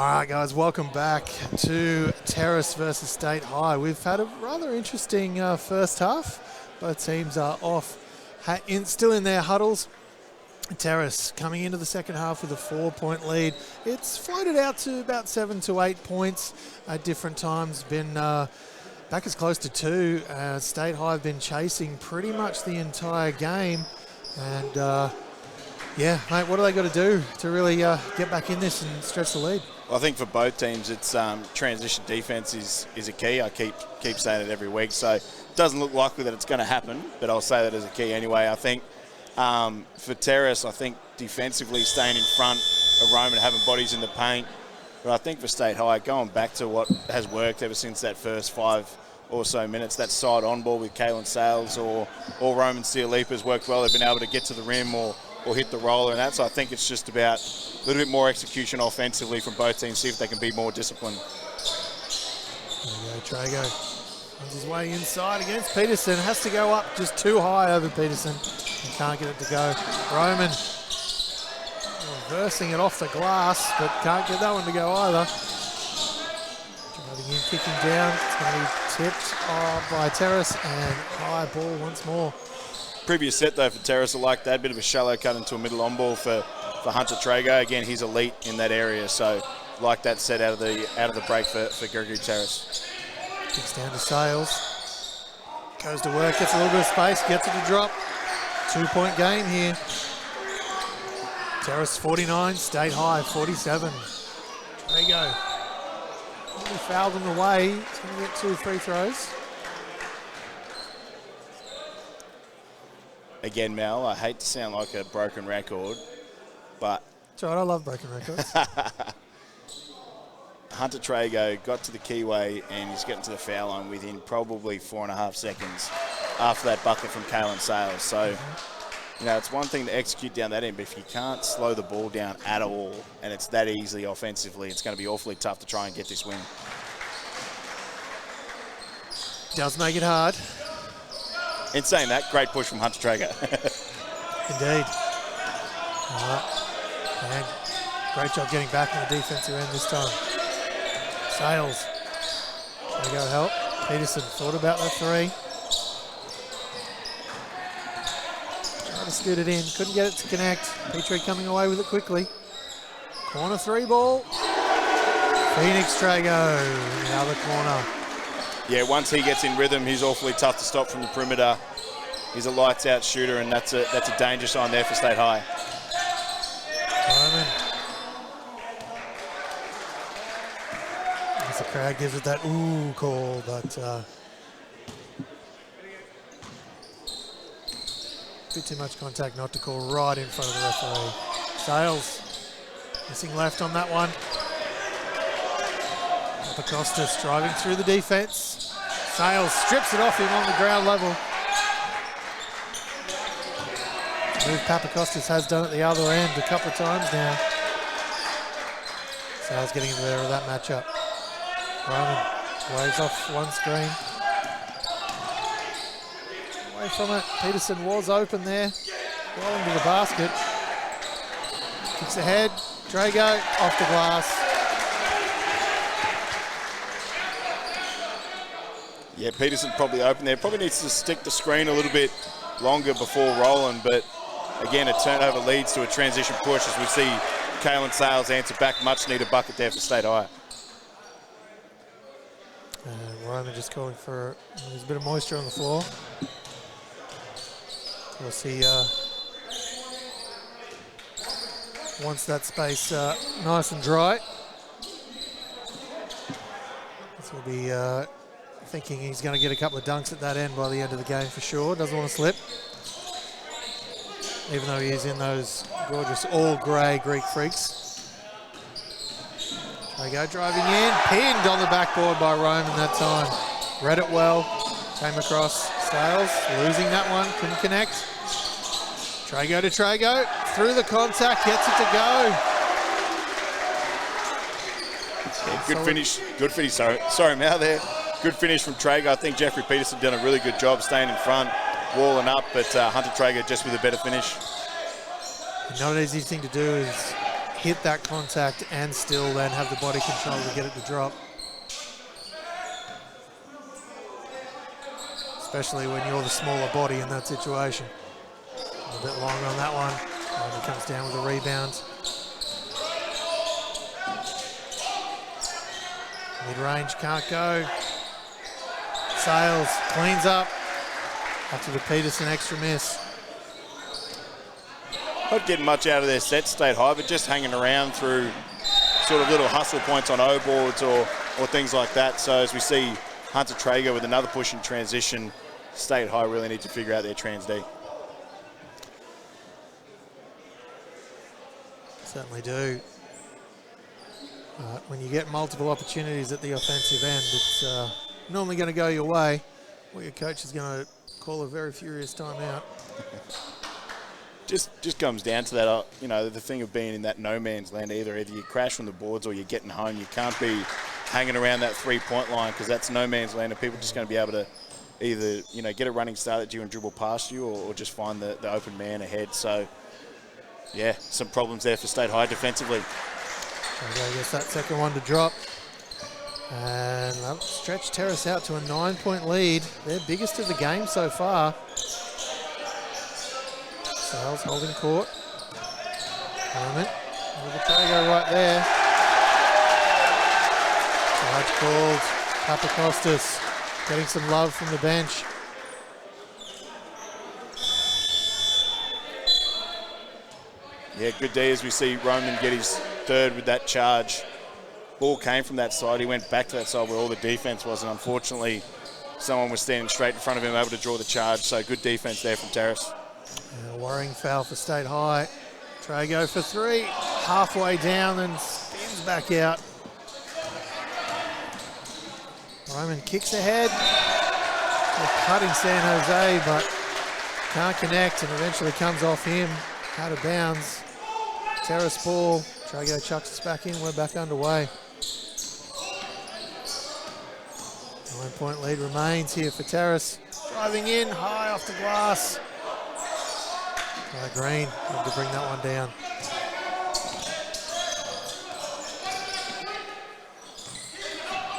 All right, guys, welcome back to Terrace versus State High. We've had a rather interesting first half. Both teams are off, still in their huddles. Terrace coming into the second half with a 4-point lead. It's floated out to about 7 to 8 points at different times. Been back as close to 2. State High have been chasing pretty much the entire game. And yeah, mate, what do they got to do to really get back in this and stretch the lead? Well, I think for both teams, it's transition defense is a key. I keep saying it every week, so it doesn't look likely that it's going to happen, but I'll say that as a key anyway. I think for Terrace, I think defensively staying in front of Rome and having bodies in the paint. But I think for State High, going back to what has worked ever since that first 5 or so minutes, that side on ball with Kalen Sales or Roman Steelepa has worked well. They've been able to get to the rim or hit the roller, and that. So I think it's just about a little bit more execution offensively from both teams, see if they can be more disciplined. There you go, Trago. Finds his way inside against Peterson. Has to go up just too high over Peterson. And can't get it to go. Roman reversing it off the glass, but can't get that one to go either. Driving in, kicking down. It's going to be tipped by Terrace, and high ball once more. Previous set though for Terrace, I like that. Bit of a shallow cut into a middle on ball for Hunter Trago. Again, he's elite in that area, so like that set out of the break for Gregory Terrace. Kicks down to Sales. Goes to work, gets a little bit of space, gets it to drop. 2-point game here. Terrace 49, State High 47. Trago. He fouled him away. He's going to get 2 free throws. Again, Mel, I hate to sound like a broken record, but... It's all right, I love broken records. Hunter Trago got to the keyway and he's getting to the foul line within probably 4.5 seconds after that bucket from Kalen Sales. So, you know, it's one thing to execute down that end, but if you can't slow the ball down at all and it's that easily offensively, it's going to be awfully tough to try and get this win. Does make it hard. In saying that, great push from Hunter Trago. Indeed. And great job getting back on the defensive end this time. Sales. There go help. Peterson thought about that 3. Tried to scoot it in. Couldn't get it to connect. Petrie coming away with it quickly. Corner 3 ball. Phoenix Trago in the other corner. Yeah, once he gets in rhythm, he's awfully tough to stop from the perimeter. He's a lights-out shooter, and that's a danger sign there for State High. Roman. As the crowd gives it that ooh call, but a bit too much contact not to call right in front of the referee. Sales missing left on that one. Papakostas driving through the defense. Sales strips it off him on the ground level. Move Papakostas has done at the other end a couple of times now. Sales getting into there with that matchup. Roman waves off one screen. Away from it. Peterson was open there. Well into the basket. Kicks ahead. Trago off the glass. Yeah, Peterson probably open there. Probably needs to stick the screen a little bit longer before rolling, but again, a turnover leads to a transition push as we see Kalen Sales answer back. Much needed bucket there for State High. Roman just calling for there's a bit of moisture on the floor. Of course, he wants that space nice and dry. This will be thinking he's going to get a couple of dunks at that end by the end of the game for sure. Doesn't want to slip. Even though he is in those gorgeous all-grey Greek freaks. Trago driving in. Pinned on the backboard by Roman that time. Read it well. Came across. Sales losing that one. Couldn't connect. Trago to Trago. Through the contact. Gets it to go. Yeah, good finish. Good finish. Sorry, I'm out there. Good finish from Trago. I think Jeffrey Peterson done a really good job staying in front, walling up, but Hunter Trago just with a better finish. Not an easy thing to do is hit that contact and still then have the body control to get it to drop. Especially when you're the smaller body in that situation. A bit long on that one. And he comes down with a rebound. Mid-range can't go. Sales cleans up after the Peterson extra miss. Not getting much out of their set, State High, but just hanging around through sort of little hustle points on O-boards or things like that. So as we see Hunter Traeger with another push in transition, State High really need to figure out their trans D. Certainly do. When you get multiple opportunities at the offensive end, it's normally going to go your way. Well, your coach is going to call a very furious timeout. Just comes down to that, you know, the thing of being in that no man's land. Either you crash from the boards or you're getting home. You can't be hanging around that 3-point line because that's no man's land, and people are just going to be able to either, you know, get a running start at you and dribble past you, or just find the open man ahead. So, yeah, some problems there for State High defensively. I guess that second one to drop. And that'll stretch Terrace out to a 9-point lead. Their biggest of the game so far. Sales holding court. Moment. With the Trago right there. Charge called. Papakostas getting some love from the bench. Yeah, good day as we see Roman get his third with that charge. Ball came from that side. He went back to that side where all the defense was, and unfortunately someone was standing straight in front of him, able to draw the charge. So good defense there from Terrace. A worrying foul for State High. Trago for three. Halfway down and spins back out. Roman kicks ahead. They're cutting San Jose, but can't connect, and eventually comes off him. Out of bounds. Terrace ball. Trago chucks us back in. We're back underway. 9-point lead remains here for Terrace. Driving in, high off the glass. Green had to bring that one down.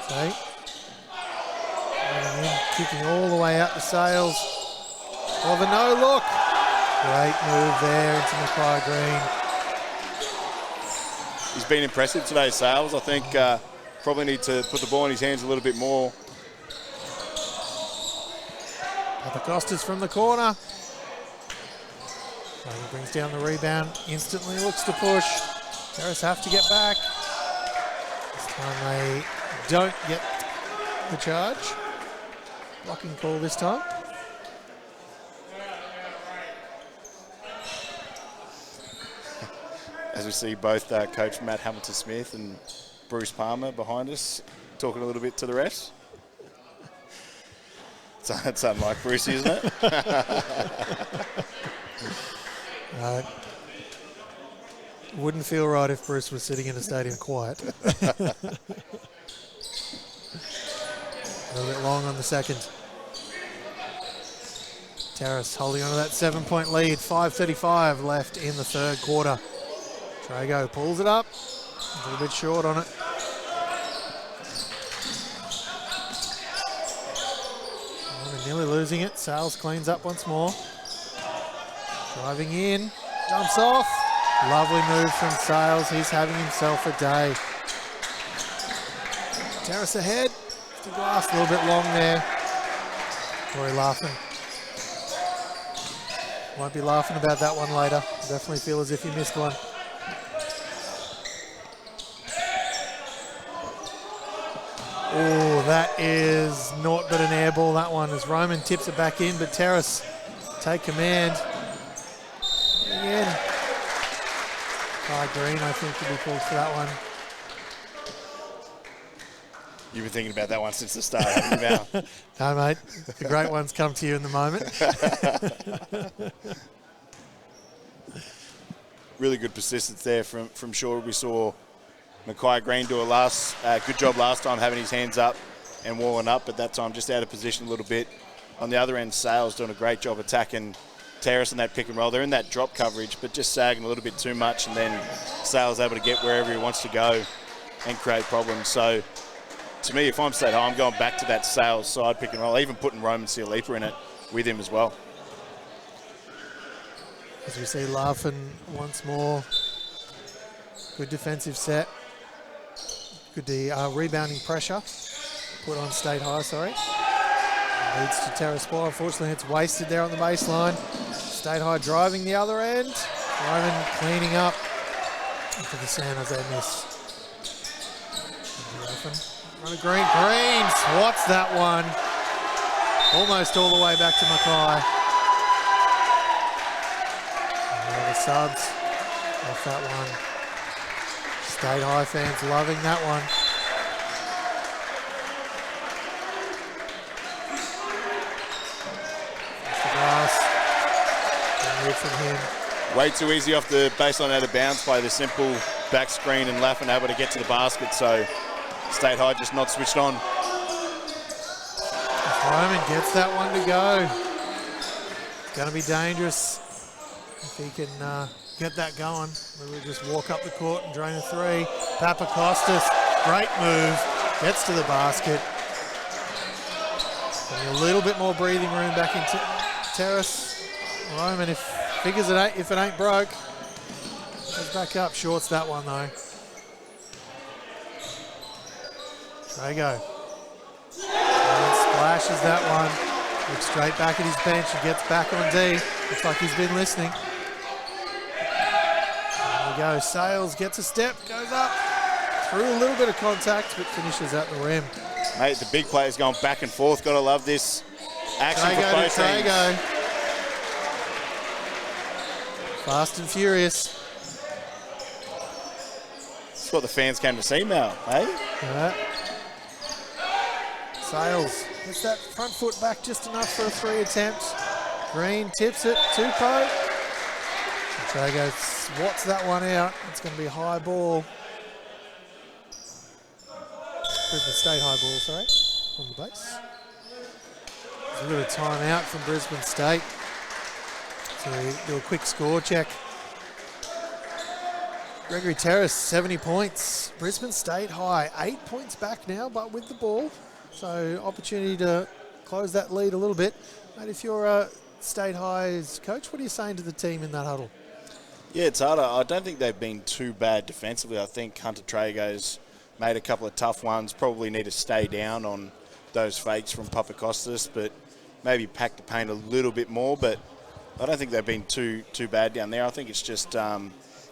Okay. Driving in, kicking all the way out to Sales. Oh, the no look. Great move there into Mackay Green. He's been impressive today, Sales. I think probably need to put the ball in his hands a little bit more. Papakostas from the corner. He brings down the rebound, instantly looks to push. Terrace have to get back. This time they don't get the charge. Blocking call this time. As we see both Coach Matt Hamilton-Smith and Bruce Palmer behind us talking a little bit to the refs. It's unlike Bruce, isn't it? Wouldn't feel right if Bruce was sitting in a stadium quiet. A little bit long on the second. Terrace holding on to that 7-point lead. 5:35 left in the third quarter. Trago pulls it up. A little bit short on it. They're nearly losing it. Sales cleans up once more. Driving in. Jumps off. Lovely move from Sales. He's having himself a day. Terrace ahead. The glass a little bit long there. Rory laughing. Won't be laughing about that one later. Definitely feel as if he missed one. Oh, that is naught but an air ball, that one, as Roman tips it back in, but Terrace take command. Again. Green, I think, could be called for that one. You've been thinking about that one since the start, haven't you, Val? No, mate. The great ones come to you in the moment. Really good persistence there from Shaw. We saw Mackay Green do a good job last time, having his hands up and walling up, but that time just out of position a little bit. On the other end, Sales doing a great job attacking Terrace in that pick and roll. They're in that drop coverage, but just sagging a little bit too much, and then Sale's able to get wherever he wants to go and create problems. So, to me, if I'm State High, I'm going back to that Sales side pick and roll, even putting Roman Cialipa in it with him as well. As we see Larfin once more. Good defensive set. Good rebounding pressure. Put on State High, sorry. Leads to Terrace ball. Unfortunately, it's wasted there on the baseline. State High driving the other end. Roman cleaning up into the sand as they miss. Run a green. Green swats that one. Almost all the way back to Mackay. The subs off that one. State High fans loving that one. That's the glass. Move from him. Way too easy off the baseline out of bounds play, the simple back screen, and Laffin able to get to the basket, so State High just not switched on. Roman gets that one to go. Going to be dangerous if he can get that going. We'll just walk up the court and drain a three. Papakostas, great move, gets to the basket. A little bit more breathing room back into Terrace. Roman, if it ain't broke, goes back up. Shorts that one though. Drago. Splashes that one. Looks straight back at his bench and gets back on D. Looks like he's been listening. There we go. Sales gets a step, goes up. Through a little bit of contact, but finishes at the rim. Mate, the big players going back and forth. Got to love this action for both teams. Fast and furious. That's what the fans came to see, Mal, eh? Yeah. Sales gets that front foot back just enough for a three attempt. Green tips it, two-po. Trago swats that one out. It's going to be a high ball. Brisbane State high ball, sorry, on the base. There's a little timeout from Brisbane State to do a quick score check. Gregory Terrace, 70 points. Brisbane State high, 8 points back now, but with the ball. So opportunity to close that lead a little bit. Mate, if you're State High's coach, what are you saying to the team in that huddle? Yeah, it's harder. I don't think they've been too bad defensively. I think Hunter Trago's made a couple of tough ones. Probably need to stay down on those fakes from Papakostas, but maybe pack the paint a little bit more. But I don't think they've been too bad down there. I think it's just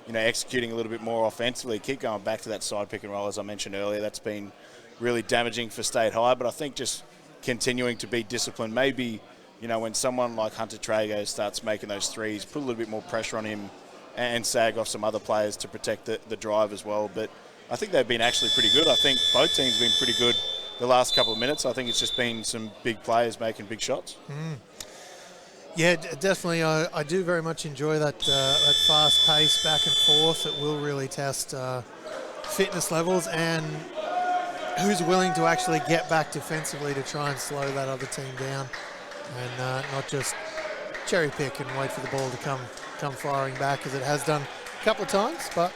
executing a little bit more offensively. Keep going back to that side pick and roll, as I mentioned earlier. That's been really damaging for State High. But I think just continuing to be disciplined. Maybe when someone like Hunter Trago starts making those threes, put a little bit more pressure on him and sag off some other players to protect the drive as well. But I think they've been actually pretty good. I think both teams have been pretty good the last couple of minutes. I think it's just been some big players making big shots. Yeah, definitely. I do very much enjoy that fast pace back and forth. It will really test fitness levels and who's willing to actually get back defensively to try and slow that other team down and not just cherry pick and wait for the ball to come firing back, as it has done a couple of times. But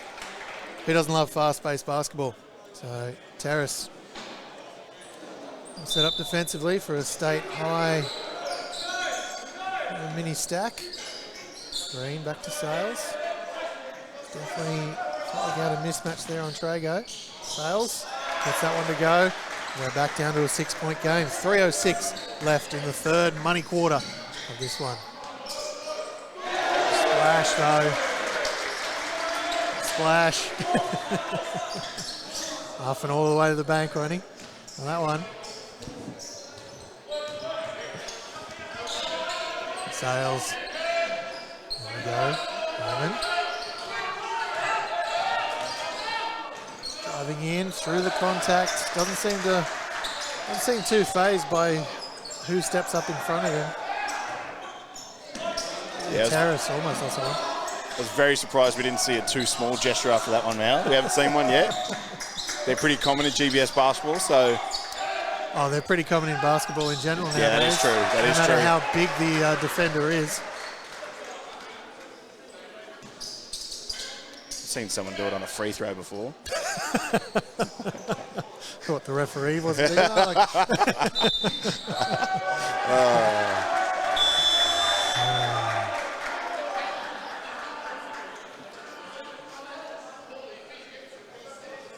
who doesn't love fast-paced basketball? So Terrace set up defensively for a State High mini stack. Green back to Sales. Definitely got a mismatch there on Trago. Sales gets that one to go. We're back down to a 6-point game. 3:06 left in the third money quarter of this one. Splash though. Splash. Off and all the way to the bank, Ronnie, on that one. Sales. There we go. Roman. Driving in through the contact. Doesn't seem too phased by who steps up in front of him. Yeah, Terrace almost lost one. I was very surprised we didn't see a too small gesture after that one now. We haven't seen one yet. They're pretty common in GBS basketball, so... Oh, they're pretty common in basketball in general nowadays. Yeah, that is true. That is true. No matter how big the defender is. seen someone do it on a free throw before. What, the referee wasn't big enough?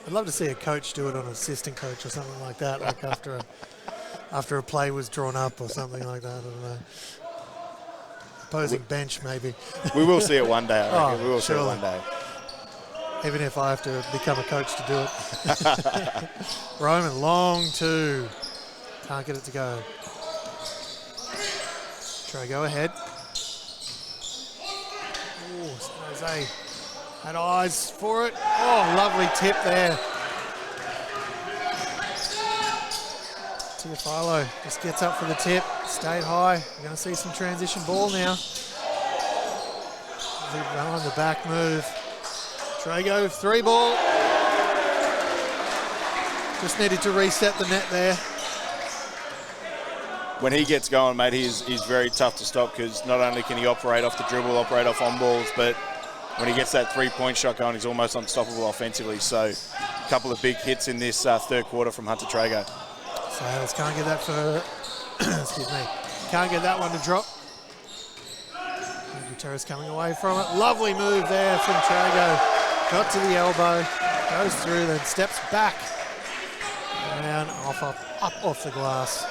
I'd love to see a coach do it on an assistant coach or something like that, like after a play was drawn up or something like that. I don't know. Opposing bench, maybe. We will see it one day, I reckon. Oh, We will see it surely. one day. Even if I have to become a coach to do it. Roman, long two. Can't get it to go. Try go ahead. Oh, San Jose had eyes for it. Oh, lovely tip there. Teofilo just gets up for the tip. Stayed high. We're going to see some transition ball now. On the back move. Trago, 3 ball. Just needed to reset the net there. When he gets going, mate, he's very tough to stop because not only can he operate off the dribble, operate off on balls, but when he gets that 3-point shot going, he's almost unstoppable offensively. So a couple of big hits in this third quarter from Hunter Trago. Sales can't get that for, excuse me, can't get that one to drop. Terrace coming away from it. Lovely move there from Trago. Got to the elbow, goes through, then steps back. And up off the glass.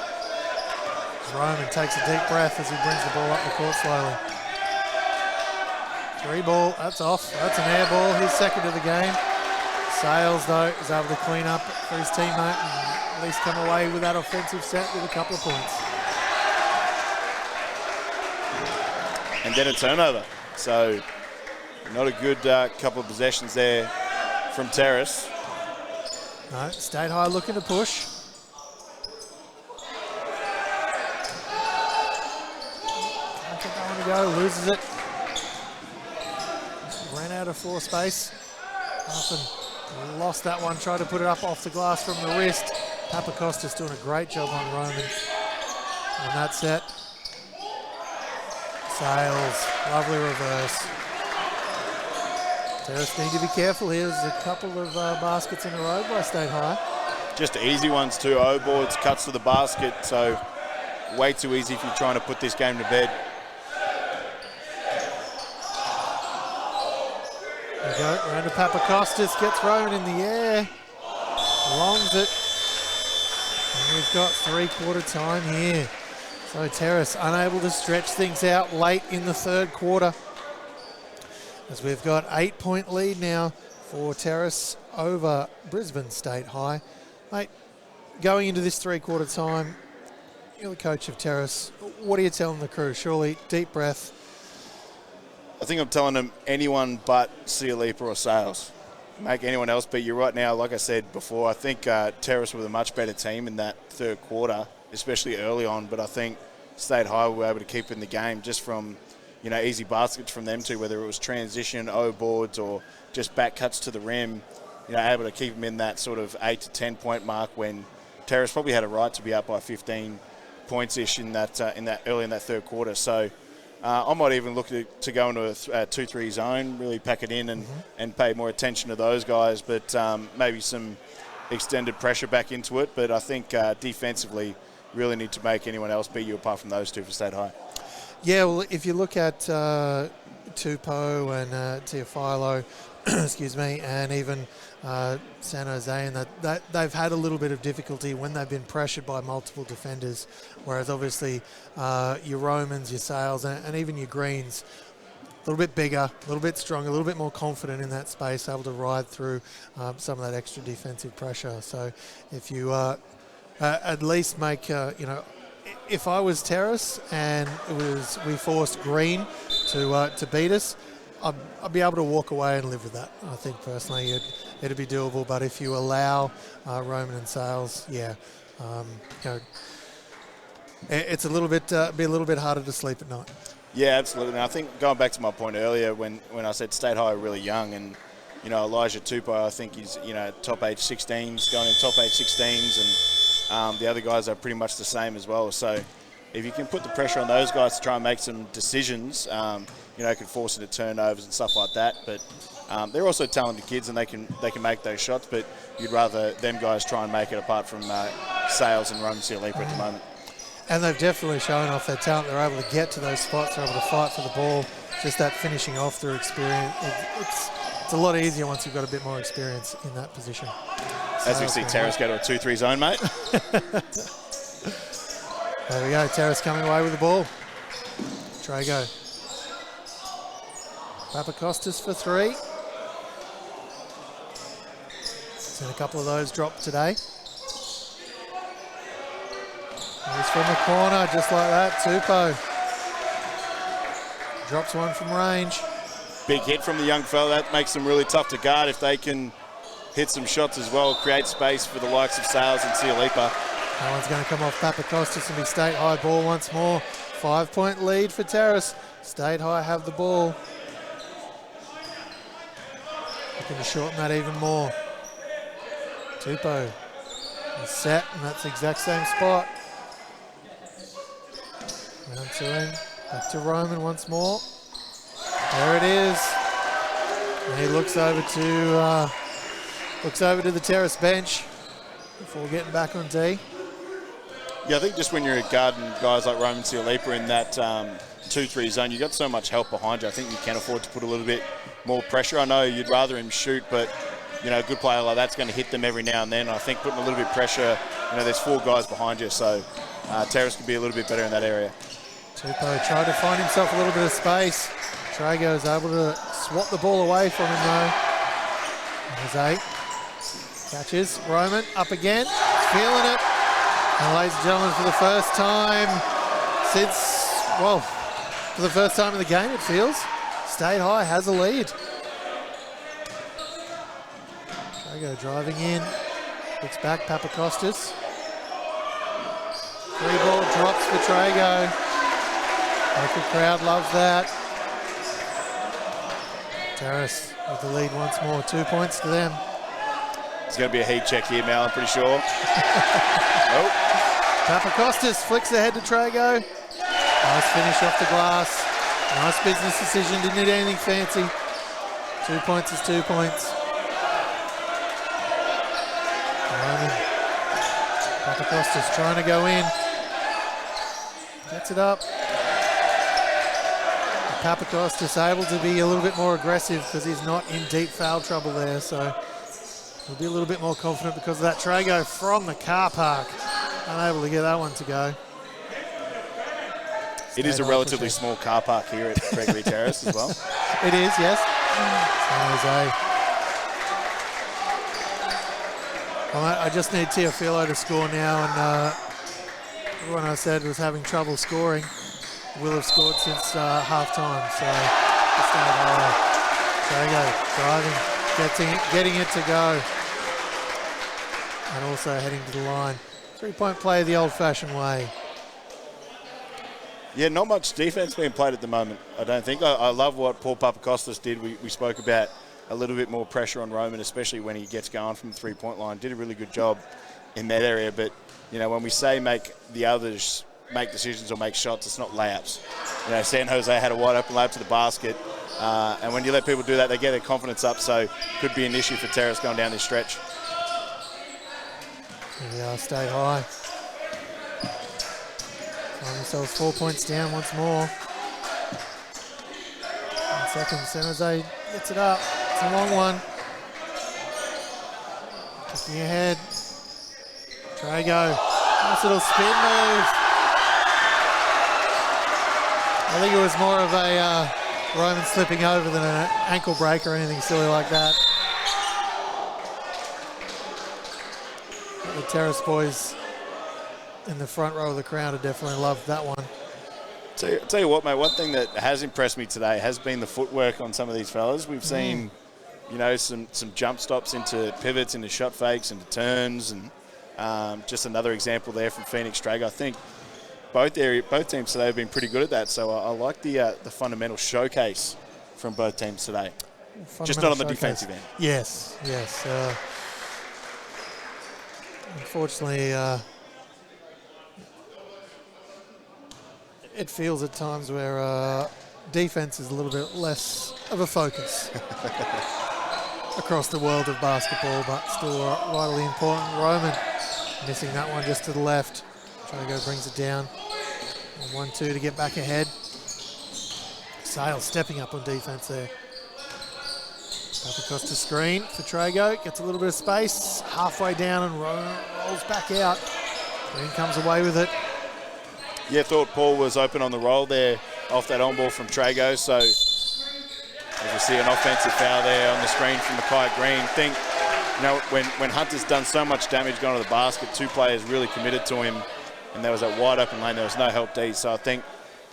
Roman takes a deep breath as he brings the ball up the court slowly. 3 ball, that's off. That's an air ball, his second of the game. Sales, though, is able to clean up for his teammate and at least come away with that offensive set with a couple of points. And then a turnover. So not a good couple of possessions there from Terrace. No, stayed high looking to push. Can't get that one to go, loses it. Ran out of floor space. Often lost that one, tried to put it up off the glass from the wrist. Papacosta's doing a great job on Roman on that set. Sales, lovely reverse. Terrace need to be careful here. There's a couple of baskets in a row by State High. Just easy ones too. O-boards, cuts to the basket, so way too easy if you're trying to put this game to bed. There we go, round to Papakostas, gets Roman in the air, longs it, and we've got 3-quarter time here. So Terrace unable to stretch things out late in the third quarter, as we've got 8-point lead now for Terrace over Brisbane State High. Mate, going into this 3-quarter time, you're the coach of Terrace. What are you telling the crew? Surely, deep breath. I think I'm telling them anyone but Cialipa or Sales. Make anyone else beat you right now. Like I said before, I think Terrace were the much better team in that third quarter, especially early on, but I think State High were able to keep in the game just from, easy baskets from them too, whether it was transition, O-boards, or just back cuts to the rim, able to keep them in that sort of 8 to 10 point mark when Terrace probably had a right to be up by 15 points-ish in that early in that third quarter. So I might even look to go into a 2-3 zone, really pack it in and pay more attention to those guys, but maybe some extended pressure back into it. But I think defensively, really need to make anyone else beat you apart from those two for State High. Yeah, well, if you look at Tupou and Teofilo, excuse me, and even San Jose, and that they've had a little bit of difficulty when they've been pressured by multiple defenders, whereas obviously your Romans, your Sales, and even your Greens, a little bit bigger, a little bit stronger, a little bit more confident in that space, able to ride through some of that extra defensive pressure. So if you at least make, if I was Terrace and we forced Green to beat us, I'd be able to walk away and live with that. I think personally it'd be doable. But if you allow Roman and Sales, it's a little bit be a little bit harder to sleep at night. Yeah, absolutely. And I think going back to my point earlier when I said State High are really young, and Elijah Tupou, I think he's top age 16s, going in top age 16s, and the other guys are pretty much the same as well. So if you can put the pressure on those guys to try and make some decisions, it can force into turnovers and stuff like that. But they're also talented kids, and they can make those shots. But you'd rather them guys try and make it, apart from Sales and Roman Cialipa at the moment. And they've definitely shown off their talent. They're able to get to those spots. They're able to fight for the ball. Just that finishing off through experience. It's a lot easier once you've got a bit more experience in that position. As we see Terrace go to a 2-3 zone, mate. There we go. Terrace coming away with the ball. Trago. Papakostas for 3. Seen a couple of those drop today. He's from the corner, just like that. Tupou drops one from range. Big hit from the young fella. That makes them really tough to guard if they can hit some shots as well, create space for the likes of Sales and Cialipa. That one's going to come off Papakostas and be State High ball once more. 5-point lead for Terrace. State High have the ball. Looking to shorten that even more. Tupou is set, and that's the exact same spot. Round to him. Back to Roman once more. There it is. And he looks over to the Terrace bench before getting back on D. Yeah, I think just when you're guarding guys like Roman Cialipa in that 2-3 zone, you've got so much help behind you. I think you can afford to put a little bit more pressure. I know you'd rather him shoot, but a good player like that's going to hit them every now and then. I think putting a little bit of pressure, there's 4 guys behind you, so Terrace could be a little bit better in that area. Tupou tried to find himself a little bit of space. Trago is able to swat the ball away from him though. There's 8. Catches. Roman up again. Feeling it. And ladies and gentlemen, for the first time in the game it feels, State High has a lead. Trago driving in. Looks back, Papakostas. 3-ball drops for Trago. Local crowd loves that. Terrace with the lead once more. 2 points to them. It's going to be a heat check here, Mel, I'm pretty sure. Oh. Papakostas flicks ahead to Trago. Nice finish off the glass. Nice business decision. Didn't need anything fancy. 2 points is 2 points. Papakostas trying to go in. Gets it up. Papakostas able to be a little bit more aggressive because he's not in deep foul trouble there, so he'll be a little bit more confident because of that. Trago from the car park, unable to get that one to go. It is a relatively small car park here at Gregory Terrace as well. It is, yes. San Jose. Well, I just need Teofilo to score now, and everyone I said was having trouble scoring will have scored since half-time, so Trago driving, getting it to go, and also heading to the line. 3-point play the old-fashioned way. Yeah, not much defense being played at the moment, I don't think. I love what Paul Papakostas did. We spoke about a little bit more pressure on Roman, especially when he gets going from the 3-point line. Did a really good job in that area, but when we say make the others make decisions or make shots, it's not layups. San Jose had a wide open layup to the basket, and when you let people do that, they get their confidence up, so could be an issue for Terrace going down this stretch. Here we are, State High. Find themselves 4 points down once more. 1 second, San Jose gets it up. It's a long one. Kicking ahead. Trago. Nice little spin move. I think it was more of a Roman slipping over than an ankle break or anything silly like that. The Terrace boys in the front row of the crowd have definitely loved that one. Tell you what, mate, one thing that has impressed me today has been the footwork on some of these fellas. We've seen, some jump stops into pivots, into shot fakes, into turns, and just another example there from Phoenix Trago. I think both teams today have been pretty good at that, so I like the fundamental showcase from both teams today. Just not on the defensive end. Yes. Unfortunately, it feels at times where defense is a little bit less of a focus across the world of basketball, but still vitally important. Roman missing that one just to the left. Trago brings it down. 1-2 to get back ahead. Sales stepping up on defense there. Up across the screen for Trago. Gets a little bit of space. Halfway down and rolls back out. Green comes away with it. Yeah, thought Paul was open on the roll there off that on ball from Trago. So as we see an offensive foul there on the screen from Mackay Green. Think, you know, when Hunter's done so much damage going to the basket, two players really committed to him, and there was that wide open lane. There was no help D. So I think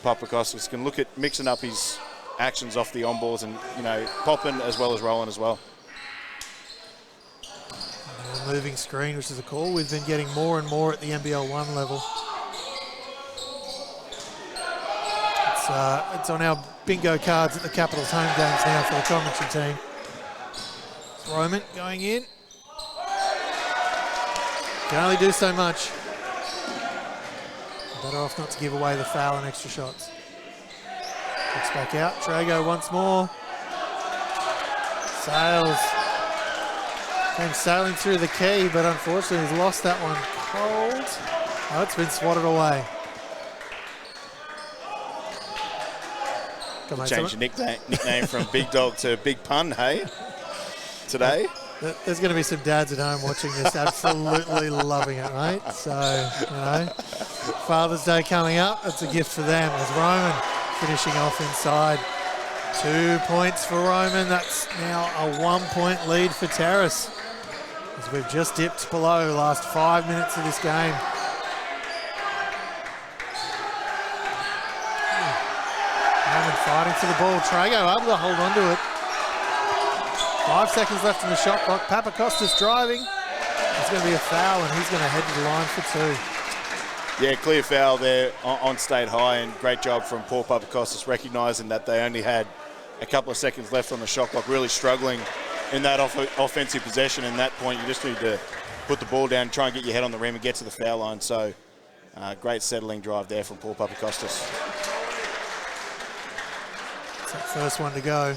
Papakostas can look at mixing up his actions off the on balls and, you know, popping as well as rolling as well. Moving screen, which is a call we've been getting more and more at the NBL 1 level. It's on our bingo cards at the Capitals home games now for the commentary team. It's Roman going in. Can only do so much. Better off not to give away the foul and extra shots. Looks back out. Trago once more. Sails. Came sailing through the key, but unfortunately he's lost that one cold. Oh, it's been swatted away. Change your nickname from Big Dog to Big Pun, hey? Today. There's going to be some dads at home watching this, absolutely loving it, right? So, you know, Father's Day coming up. It's a gift for them as Roman finishing off inside. 2 points for Roman. That's now a 1 point lead for Terrace, as we've just dipped below the last 5 minutes of this game. Roman fighting for the ball. Trago able to hold on to it. 5 seconds left in the shot clock. Papakostas driving. There's going to be a foul, and he's going to head to the line for 2. Yeah, clear foul there on State High, and great job from Paul Papakostas recognising that they only had a couple of seconds left on the shot clock, really struggling in that offensive possession. In that point, you just need to put the ball down, try and get your head on the rim and get to the foul line. So great settling drive there from Paul Papakostas. It's that first one to go.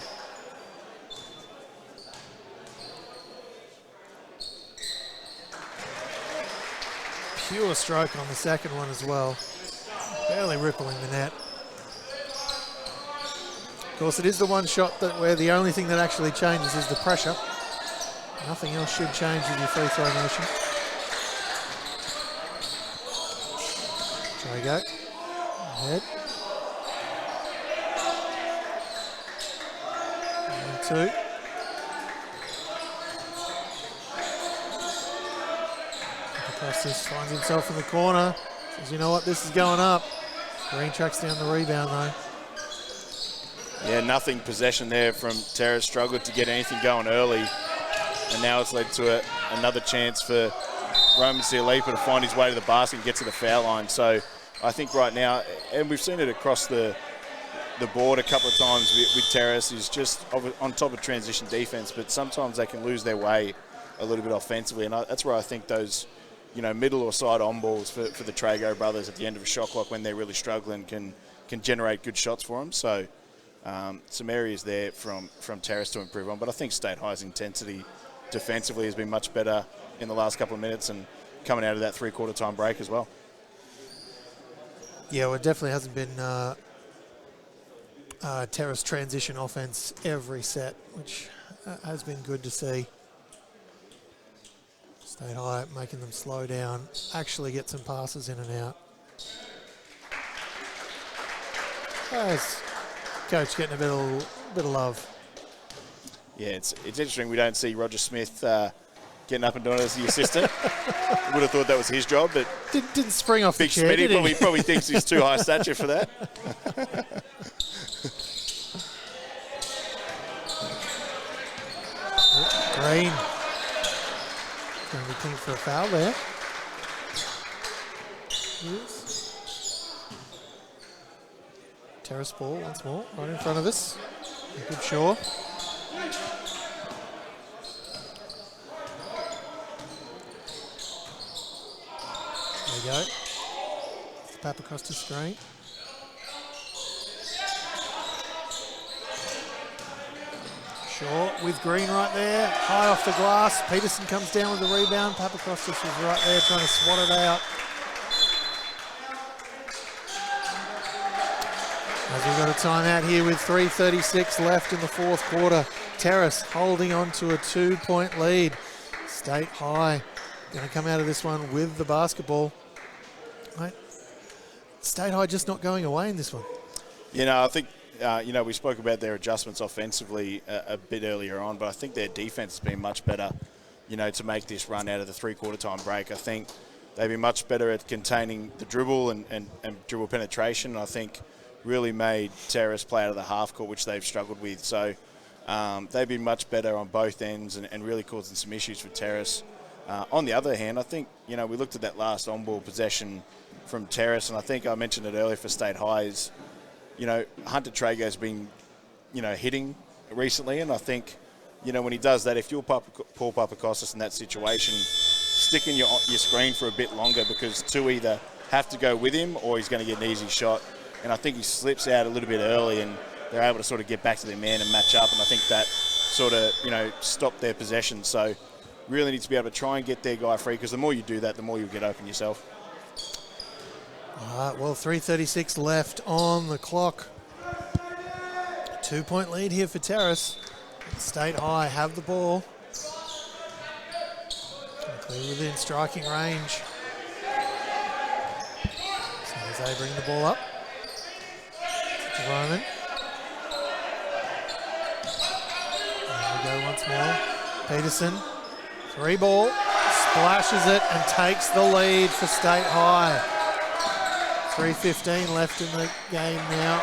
Pure stroke on the second one as well. Barely rippling the net. Of course, it is the one shot that where the only thing that actually changes is the pressure. Nothing else should change with your free throw motion. There we go. Ahead. 1, 2. Costas finds himself in the corner. Says, you know what, this is going up. Green tracks down the rebound though. Yeah, nothing possession there from Terrace. Struggled to get anything going early. And now it's led to another chance for Roman Sialipa to find his way to the basket and get to the foul line. So I think right now, and we've seen it across the board a couple of times with Terrace, is just on top of transition defense, but sometimes they can lose their way a little bit offensively. And that's where I think those, you know, middle or side on balls for the Trago brothers at the end of a shot clock when they're really struggling can generate good shots for them. So some areas there from Terrace to improve on. But I think State High's intensity defensively has been much better in the last couple of minutes and coming out of that three-quarter time break as well. Yeah, well, it definitely hasn't been Terrace transition offense every set, which has been good to see. State High making them slow down, actually get some passes in and out. As coach getting a bit of love. Yeah, it's interesting we don't see Roger Smith getting up and doing it as the assistant. Would have thought that was his job, but didn't spring off Big the chair, Smitty probably thinks he's too high stature for that. Green. Going to be clean for a foul there. Yes. Terrace ball once more, right in front of us. Good Shaw. There we go. Papakostas screen. Short with Green right there. High off the glass. Peterson comes down with the rebound. Papakostas was right there trying to swat it out. As we've got a timeout here with 3:36 left in the fourth quarter. Terrace holding on to a 2-point lead. State High going to come out of this one with the basketball. Right. State High just not going away in this one. You know, I think, we spoke about their adjustments offensively a bit earlier on, but I think their defense has been much better, to make this run out of the three-quarter time break. I think they've been much better at containing the dribble and dribble penetration. I think really made Terrace play out of the half court, which they've struggled with. So they've been much better on both ends and really causing some issues for Terrace. On the other hand, I think, we looked at that last on-ball possession from Terrace, and I think I mentioned it earlier for State High is, Hunter Traeger's been, hitting recently, and I think, when he does that, if you're Paul Papakostas in that situation, sticking your screen for a bit longer because two either have to go with him or he's going to get an easy shot. And I think he slips out a little bit early and they're able to sort of get back to their man and match up. And I think that sort of, stopped their possession. So really need to be able to try and get their guy free because the more you do that, the more you'll get open yourself. All right, well, 3:36 left on the clock. 2-point lead here for Terrace. State High have the ball. Clear within striking range. So as they bring the ball up. To Roman. There we go once more. Peterson. 3-ball. Splashes it and takes the lead for State High. 3:15 left in the game now.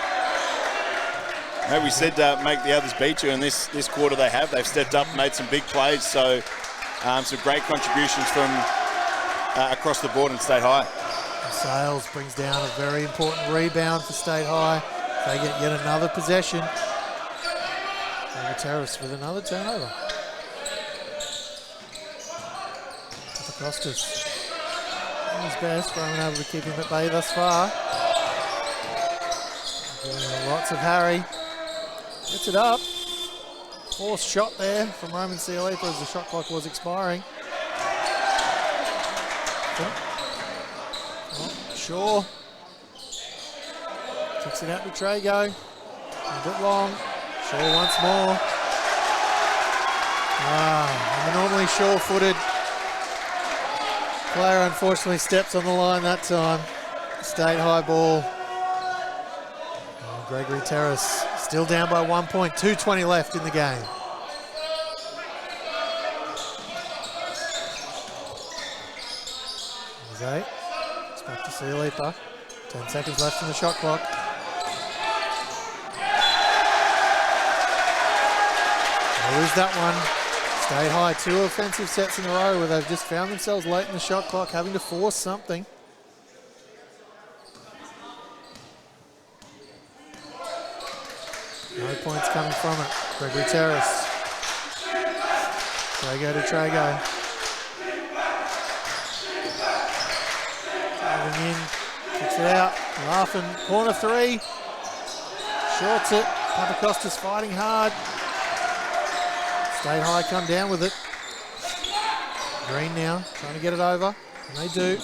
We said make the others beat you, and this quarter they have. They've stepped up and made some big plays, so some great contributions from across the board in State High. Sales brings down a very important rebound for State High. They get yet another possession. Over Terrace with another turnover. Papakostas doing his best, Roman able to keep him at bay thus far. Lots of Harry. Gets it up. Forced shot there from Roman Cialipa as the shot clock was expiring. Shaw. Kicks it out to Trago. A bit long. Shaw once more. The normally sure-footed player unfortunately steps on the line that time. State High ball. Gregory Terrace still down by 1 point. 2:20 left in the game. There's 8. It's back to Cialipa. 10 seconds left in the shot clock. They lose that one. State High, 2 offensive sets in a row where they've just found themselves late in the shot clock having to force something. No points coming from it. Gregory Terrace. Trago to Trago. Driving in. Kicks it out. Laughing. Corner 3. Shorts it. Papakostas fighting hard. State High come down with it. Green now. Trying to get it over. And they do.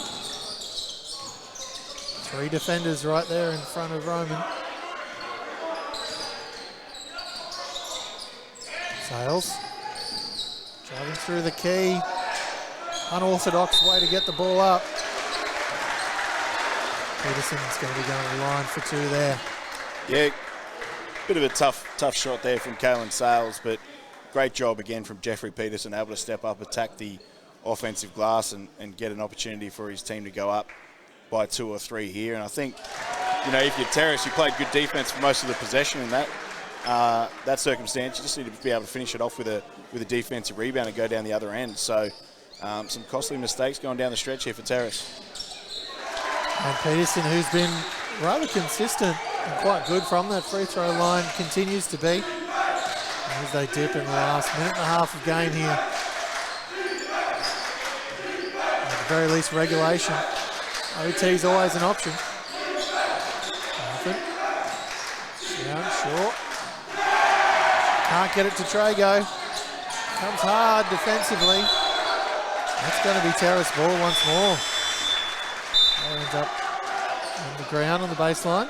3 defenders right there in front of Roman. Sales, driving through the key, unorthodox way to get the ball up. Peterson's going to be going to the line for 2 there. Yeah, bit of a tough shot there from Kalen Sales, but great job again from Jeffrey Peterson, able to step up, attack the offensive glass and get an opportunity for his team to go up by 2 or 3 here. And I think, if you're Terrace, you played good defense for most of the possession in that circumstance. You just need to be able to finish it off with a defensive rebound and go down the other end. So some costly mistakes going down the stretch here for Terrace. And Peterson, who's been rather consistent and quite good from that free throw line, continues to be. As they dip in the last minute and a half of game here. At the very least, regulation. OT is always an option. Nothing. Down, short. Can't get it to Trago. Comes hard defensively. That's going to be Terrace ball once more. That ends up on the ground on the baseline.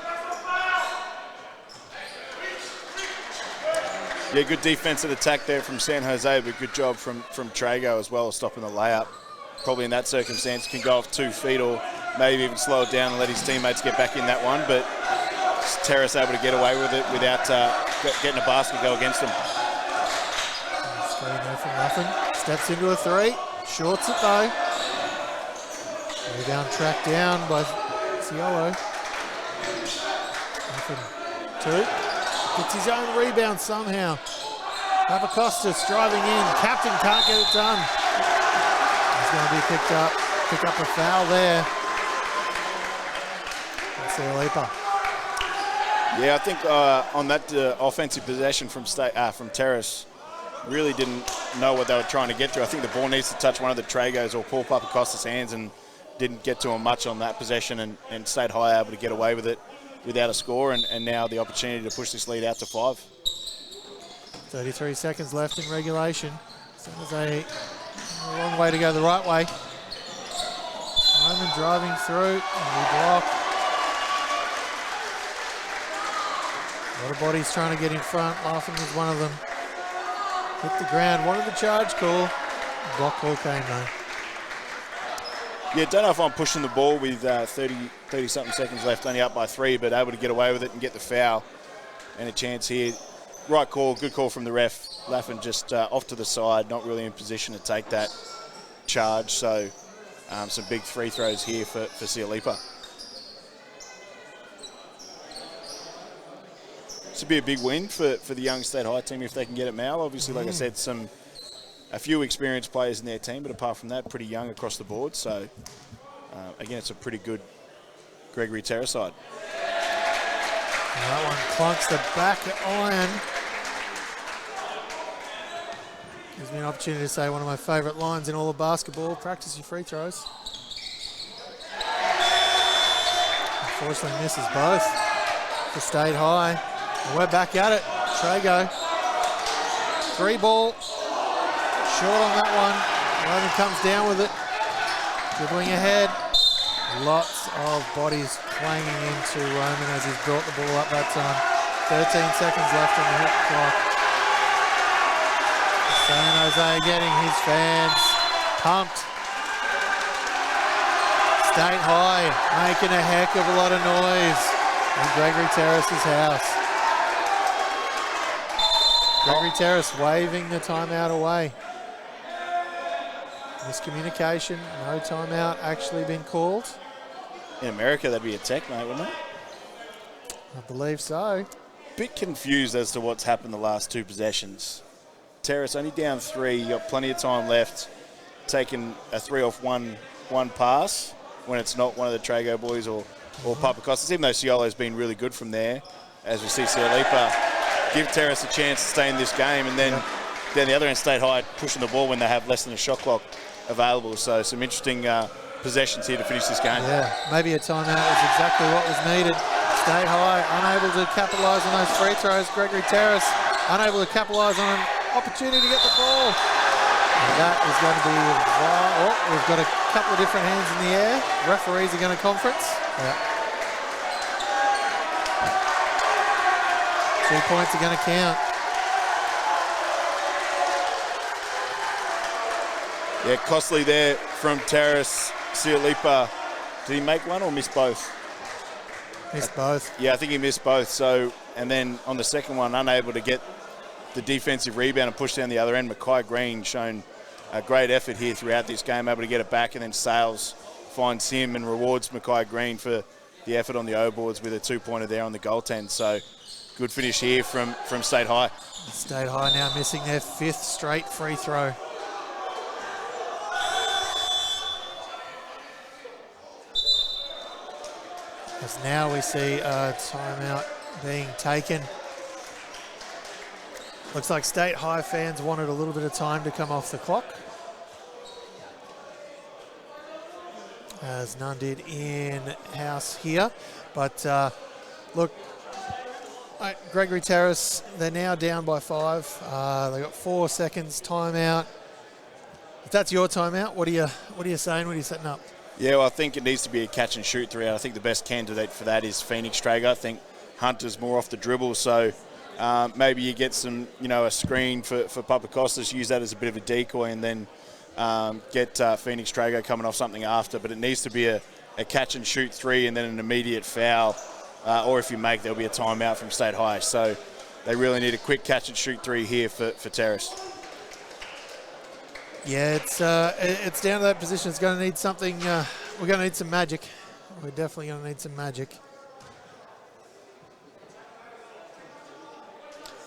Yeah, good defensive attack there from San Jose, but good job from Trago as well, stopping the layup. Probably in that circumstance can go off 2 feet or maybe even slow it down and let his teammates get back in that one, but Terrace able to get away with it without getting a basket go against them. Screen there from Laffin. Steps into a 3. Shorts it though. Rebound tracked down by Ciolo. Laffin 2. Gets his own rebound somehow. Papakostas driving in. Captain can't get it done. He's going to be pick up a foul there. Ciolipa. Yeah, I think on that offensive possession from Terrace, really didn't know what they were trying to get to. I think the ball needs to touch one of the Tragos or Paul Papakostas' hands, and didn't get to him much on that possession, and stayed high, able to get away with it without a score, and now the opportunity to push this lead out to 5. 33 seconds left in regulation. San Jose a long way to go the right way. Hyman driving through, and we block. A lot of bodies trying to get in front. Laughing was one of them. Hit the ground, wanted the charge call. Block call came though. Yeah, don't know if I'm pushing the ball with 30-something seconds left, only up by 3, but able to get away with it and get the foul. And a chance here. Right call, good call from the ref. Laffin just off to the side, not really in position to take that charge. So some big free throws here for Ciolipa. This would be a big win for the young State High team if they can get it, Mal. Obviously, like I said, a few experienced players in their team, but apart from that, pretty young across the board. So, again, it's a pretty good Gregory Terrace side. And that one clunks the back iron. Gives me an opportunity to say one of my favourite lines in all of basketball: practice your free throws. Unfortunately, misses both for State High. And we're back at it. Trago. 3 ball. Short on that one. Roman comes down with it. Dribbling ahead. Lots of bodies clanging into Roman as he's brought the ball up that time. 13 seconds left on the hit clock. San Jose getting his fans pumped. State High making a heck of a lot of noise in Gregory Terrace's house. Gregory Terrace waving the timeout away. Miscommunication, no timeout actually been called. In America, that'd be a tech, mate, wouldn't it? I believe so. Bit confused as to what's happened the last 2 possessions. Terrace only down 3, you got plenty of time left, taking a 3 off one pass when it's not one of the Trago boys or Papakostas, even though Ciolo's been really good from there, as we see Ciolipa give Terrace a chance to stay in this game, and then the other end, State High pushing the ball when they have less than a shot clock available. So some interesting possessions here to finish this game. Yeah, maybe a timeout was exactly what was needed. State High unable to capitalise on those free throws. Gregory Terrace unable to capitalise on an opportunity to get the ball. And that is going to be, we've got a couple of different hands in the air. Referees are going to conference. Yeah. 2 points are going to count. Yeah, costly there from Terrace. Ciolipa, did he make one or miss both? Missed both. Yeah, I think he missed both. So, and then on the second one, unable to get the defensive rebound and push down the other end. Mackay Green shown a great effort here throughout this game, able to get it back, and then Sales finds him and rewards Mackay Green for the effort on the O-boards with a 2-pointer there on the goaltend. So good finish here from State High. State High now missing their 5th straight free throw. As now we see a timeout being taken. Looks like State High fans wanted a little bit of time to come off the clock, as none did in-house here. But look, Right, Gregory Terrace, they're now down by 5. They've got 4 seconds timeout. If that's your timeout, what are you saying? What are you setting up? Yeah, well, I think it needs to be a catch and shoot throughout. I think the best candidate for that is Phoenix Traeger. I think Hunter's more off the dribble, so maybe you get some, a screen for Papakostas, use that as a bit of a decoy, and then get Phoenix Traeger coming off something after. But it needs to be a catch and shoot 3 and then an immediate foul. Or if you make, there'll be a timeout from State High. So they really need a quick catch and shoot 3 here for Terrace. Yeah, it's down to that position. It's going to need something. We're going to need some magic. We're definitely going to need some magic.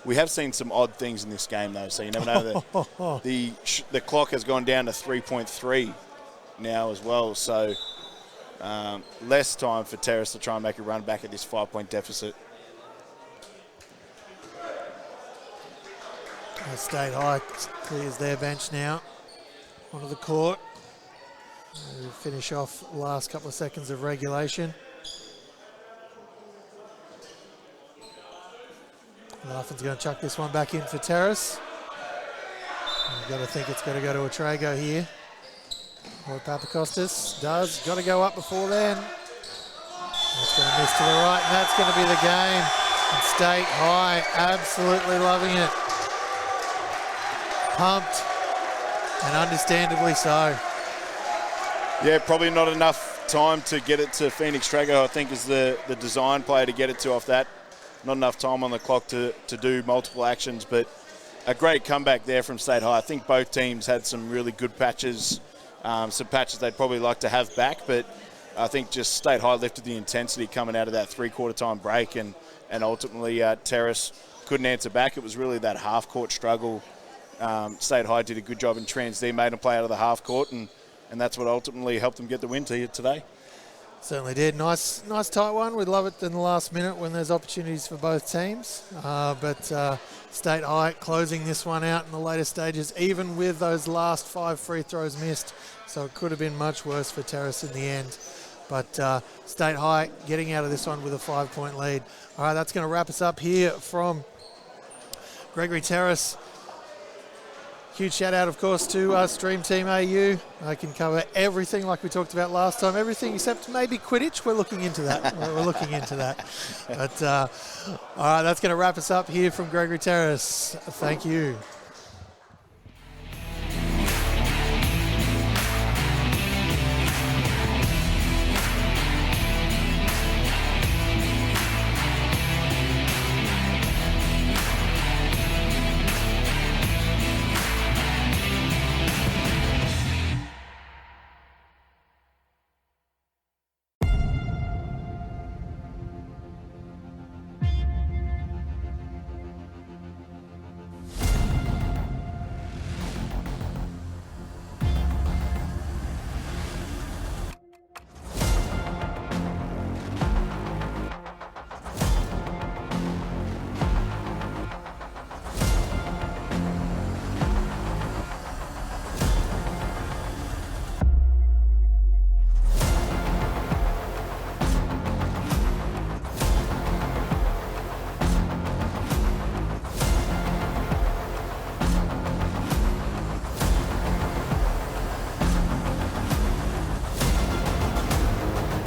We have seen some odd things in this game, though, so you never know. The clock has gone down to 3.3 now as well, so less time for Terrace to try and make a run back at this 5-point deficit. State High clears their bench now onto the court. We'll finish off the last couple of seconds of regulation. Larfin's going to chuck this one back in for Terrace. You've got to think it's got to go to a Trago here. Or Papakostas does. Got to go up before then. That's going to miss to the right, and that's going to be the game. And State High absolutely loving it. Pumped, and understandably so. Yeah, probably not enough time to get it to Phoenix Trago, I think, is the design player to get it to off that. Not enough time on the clock to do multiple actions, but a great comeback there from State High. I think both teams had some really good patches, some patches they'd probably like to have back, but I think just State High lifted the intensity coming out of that 3/4 time break, and ultimately Terrace couldn't answer back. It was really that half-court struggle. State High did a good job in trans D, made them play out of the half-court, and that's what ultimately helped them get the win to you today. Certainly did. Nice tight one. We'd love it in the last minute when there's opportunities for both teams. But State High closing this one out in the later stages, even with those last 5 free throws missed. So it could have been much worse for Terrace in the end. But State High getting out of this one with a 5-point lead. All right, that's going to wrap us up here from Gregory Terrace. Huge shout out, of course, to Stream Team AU. I can cover everything like we talked about last time, everything except maybe Quidditch. We're looking into that. We're looking into that. But all right, that's going to wrap us up here from Gregory Terrace. Thank you.